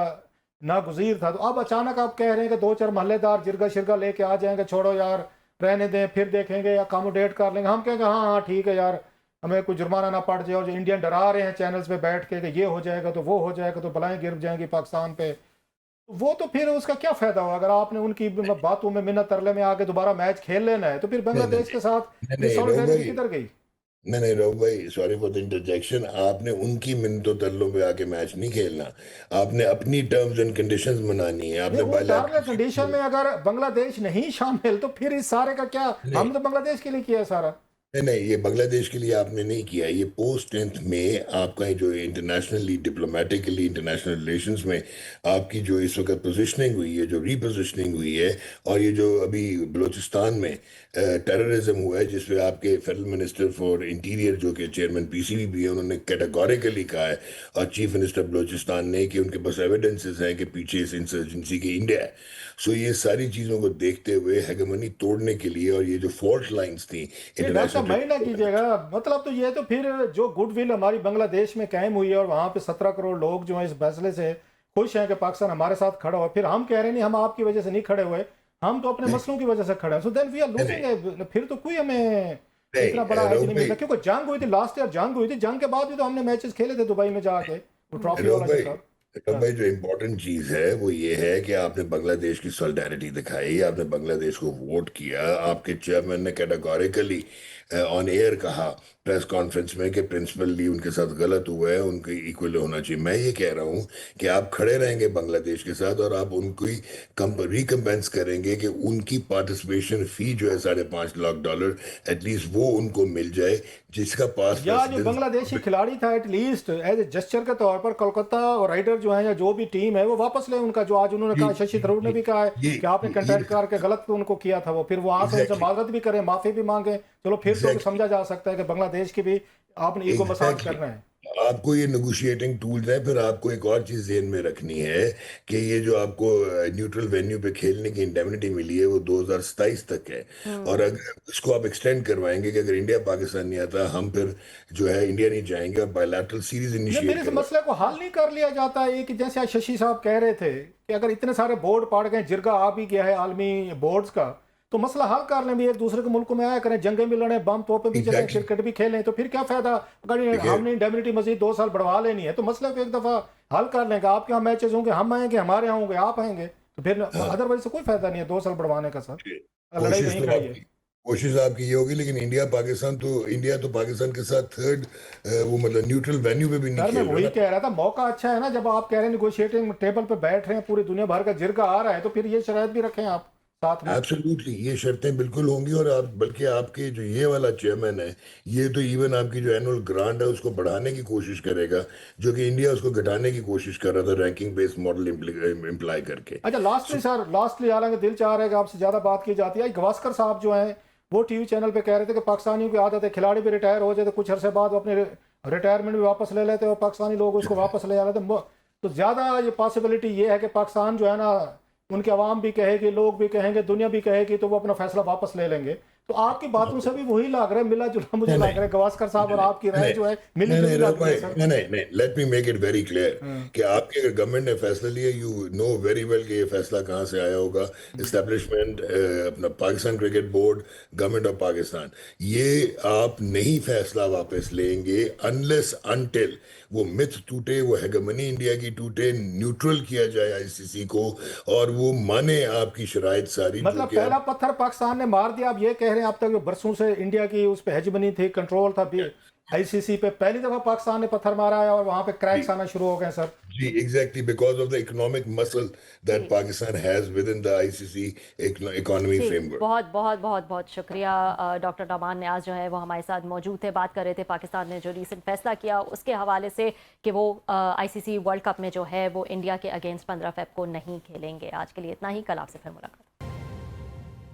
नागुज़ीर था। तो अब अचानक आप कह रहे हैं कि 2-4 महल्लेदार जिरगा शिरगा लेके आ जाएंगे, छोड़ो यार रहने दें, फिर देखेंगे, अकोमोडेट कर लेंगे। हम कहेंगे हाँ हाँ ठीक है यार, हमें कोई जुर्माना ना पड़ जाए। और जो इंडियन डरा रहे हैं चैनल्स पे बैठ के कि ये हो जाएगा तो वो हो जाएगा, तो बलाएं गिर जाएंगी पाकिस्तान पे, वो तो फिर उसका क्या फायदा होगा? अगर आपने उनकी बातों में मिन्नत तरले में आके दोबारा मैच खेल लेना है, तो फिर नहीं नहीं बांग्लादेश के साथ नहीं ये नहीं रघु सॉलिडरिटी भाई, किधर गई? नहीं रघु भाई, सॉरी फॉर द इंटरजेक्शन। आपने उनकी मिन्नतों तरलों पे आके मैच नहीं खेलना। आपने अपनी टर्म्स एंड कंडीशंस बनानी है। नहीं, आपने वो टर्म एंड कंडीशन बायलैटरल में अगर बांग्लादेश नहीं शामिल तो फिर इस सारे का क्या? नहीं हम तो बांग्लादेश के लिए किया है सारा। नहीं नहीं, ये बांग्लादेश के लिए आपने नहीं किया। ये पोस्ट 10th में आपका ये जो इंटरनेशनली डिप्लोमेटिकली इंटरनेशनल रिलेशंस में आपकी जो इस वक्त पोजीशनिंग हुई है, जो रीपोजिशनिंग हुई है, और ये जो अभी बलूचिस्तान में टेररिज्म हुआ है, जिसपे आपके फेडरल मिनिस्टर फॉर इंटीरियर जो कि चेयरमैन पीसीबी भी है, उन्होंने कैटेगोरिकली कहा है, और चीफ मिनिस्टर बलूचिस्तान ने, कि उनके पास एविडेंसेस हैं कि पीछे इस इंसर्जेंसी की इंडिया है। सो ये सारी चीज़ों को देखते हुए हेगेमनी तोड़ने के लिए, और ये जो फॉल्ट लाइंस थी नहीं डॉक्टर साहब, मैं ना कीजिएगा, मतलब तो ये तो फिर जो गुडविल हमारी बांग्लादेश में कायम हुई है और वहाँ पे 17 करोड़ लोग जो है इस फैसले से खुश हैं कि पाकिस्तान हमारे साथ खड़ा हुआ, फिर हम कह रहे हैं नहीं हम आपकी वजह से नहीं खड़े हुए, हम तो अपने मसलों की वजह से खड़े हैं। So then we are losing. फिर तो कोई हमें इतना बड़ा एज नहीं मिलता, क्योंकि जंग हुई थी, लास्ट ईयर जंग हुई थी, जंग के बाद भी तो हमने मैचेस खेले थे दुबई में जाके, वो ट्रॉफी वाला जो था। भाई जो इम्पोर्टेंट चीज है वो ये है कि आपने बांग्लादेश की सॉलिडारिटी दिखाई, आपने बांग्लादेश को वोट किया, आपके चेयरमैन ने कैटेगोरिकली ऑन एयर कहा प्रेस कॉन्फ्रेंस में कि प्रिंसिपल ली उनके साथ गलत हुआ है, उनके इक्वल होना चाहिए। मैं ये कह रहा हूँ कि आप खड़े रहेंगे बांग्लादेश के साथ और आप उनकी रिकम्पेंस करेंगे कि उनकी पार्टिसिपेशन फी जो है $5.5 लाख एटलीस्ट वो उनको मिल जाए, जिसका पास या जो बांग्लादेशी खिलाड़ी था एटलीस्ट एज ए जेस्चर के तौर पर कोलकाता और राइडर जो है या जो भी टीम है वो वापस ले उनका, जो आज उन्होंने कहा, शशि थरूर ने भी कहा है कि आपने कंटेक्ट करके गलत उनको किया था, वो फिर वो वहां से उनसे माजरत भी करें, माफी भी मांगे, चलो फिर तो समझा जा सकता है कि बांग्लादेश की भी आपने ईगो मसाज करना है। आपको ये नेगोशिएटिंग टूल्स है। फिर आपको एक और चीज ध्यान में रखनी है कि ये जो आपको न्यूट्रल वेन्यू पे खेलने की इंडेमनिटी मिली है वो 2027 तक है, और अगर इसको आप एक्सटेंड करवाएंगे कि अगर इंडिया पाकिस्तान नहीं आता हम फिर जो है इंडिया नहीं जाएंगे और बायलैटरल सीरीज इनिशिएट मेरे से मसले को हल नहीं कर लिया जाता है कि जैसे आज शशि साहब कह रहे थे कि अगर इतने सारे बोर्ड पड़ गए, जिरगा आ भी गया है आलमी बोर्ड्स का, तो मसला हल कर लें भी, एक दूसरे के मुल्कों में आया करें, जंगे भी लड़े, बम तोपे भी चलें, क्रिकेट भी खेलें, तो फिर क्या फायदा अगर हमने इंडेमनिटी मजीद 2 साल बढ़वा लेनी है। तो मसले को एक दफा हल कर लेंगे, आपके यहाँ मैचेस होंगे, हम आएंगे, हमारे यहाँ होंगे, आप आएंगे, तो फिर अदरवाइज से कोई फायदा नहीं है 2 साल बढ़वाने का। सर लड़ाई कहीं खड़ी है। कोशिश आपकी ये होगी, लेकिन इंडिया तो पाकिस्तान के साथ थर्ड वो मतलब न्यूट्रल वेन्यू पे भी नहीं सर मैं वही कह रहा था, मौका अच्छा है ना, जब आप कह रहे हैं निगोशिएटिंग टेबल पे बैठ रहे हैं, पूरी दुनिया भर का जिरगा आ रहा है, तो फिर ये शरायत भी रखें आप साथ में। एब्सोल्युटली ये शर्तें बिल्कुल होंगी। और आप बल्कि आपके जो ये वाला चेयरमैन है ये तो इवन आपकी जो एनुअल ग्रांट है उसको बढ़ाने की कोशिश करेगा, जो कि इंडिया उसको घटाने की कोशिश कर रहा था रैंकिंग बेस्ड मॉडल इम्प्लाई करके। अच्छा लास्टली हालांकि दिल चाह रहा है कि आपसे ज्यादा बात की जाती है, गवास्कर साहब जो हैं वो टीवी चैनल पे कह रहे थे कि पाकिस्तानियों की आदत है, खिलाड़ी भी रिटायर हो जाते कुछ अरसे बाद वो अपने रिटायरमेंट भी वापस ले लेते और पाकिस्तानी लोग उसको वापस ले आ रहे थे। तो ज़्यादा ये पॉसिबिलिटी ये है कि पाकिस्तान जो है ना, उनके अवाम भी कहेगी, लोग भी कहेंगे, दुनिया भी कहेगी, तो वो अपना फैसला वापस ले लेंगे। तो आपकी बातों से भी वही लग रहा है, मिला जुला मुझे लग रहा है गवास्कर साहब और आपकी राय जो है मिली जुली लग रही है। नहीं, let me make it very clear कि आपके अगर गवर्नमेंट ने फैसला लिया, यू नो वेरी वेल कि ये फैसला कहाँ से आया होगा। एस्टेब्लिशमेंट, अपना Pakistan cricket board, government of Pakistan, ये आप नहीं फैसला वापस लेंगे अनलेस अनटिल वो मिथ टूटे, वो हेगमनी इंडिया की टूटे, न्यूट्रल किया जाए आईसीसी को और वो माने आपकी शराइत सारी। मतलब पहला पत्थर पाकिस्तान ने मार दिया, आप ये कह रहे हैं, अब तक बरसों से इंडिया की उस पे हेजमनी थी, कंट्रोल था, आईसीसी पे पहली दफा पाकिस्तान ने पत्थर मारा है और वहां पे क्रैक्स आना शुरू हो गए सर। जी exactly, because of the economic muscle that Pakistan has within the ICC economy framework. बहुत बहुत बहुत बहुत शुक्रिया डॉक्टर नमान ने आज जो है वो हमारे साथ मौजूद थे, बात कर रहे थे पाकिस्तान ने जो रीसेंट फैसला किया उसके हवाले से कि वो आईसीसी वर्ल्ड कप में जो है वो इंडिया के अगेंस्ट 15 फ़रवरी को नहीं खेलेंगे। आज के लिए इतना ही, कल आपसे फिर मुलाकात।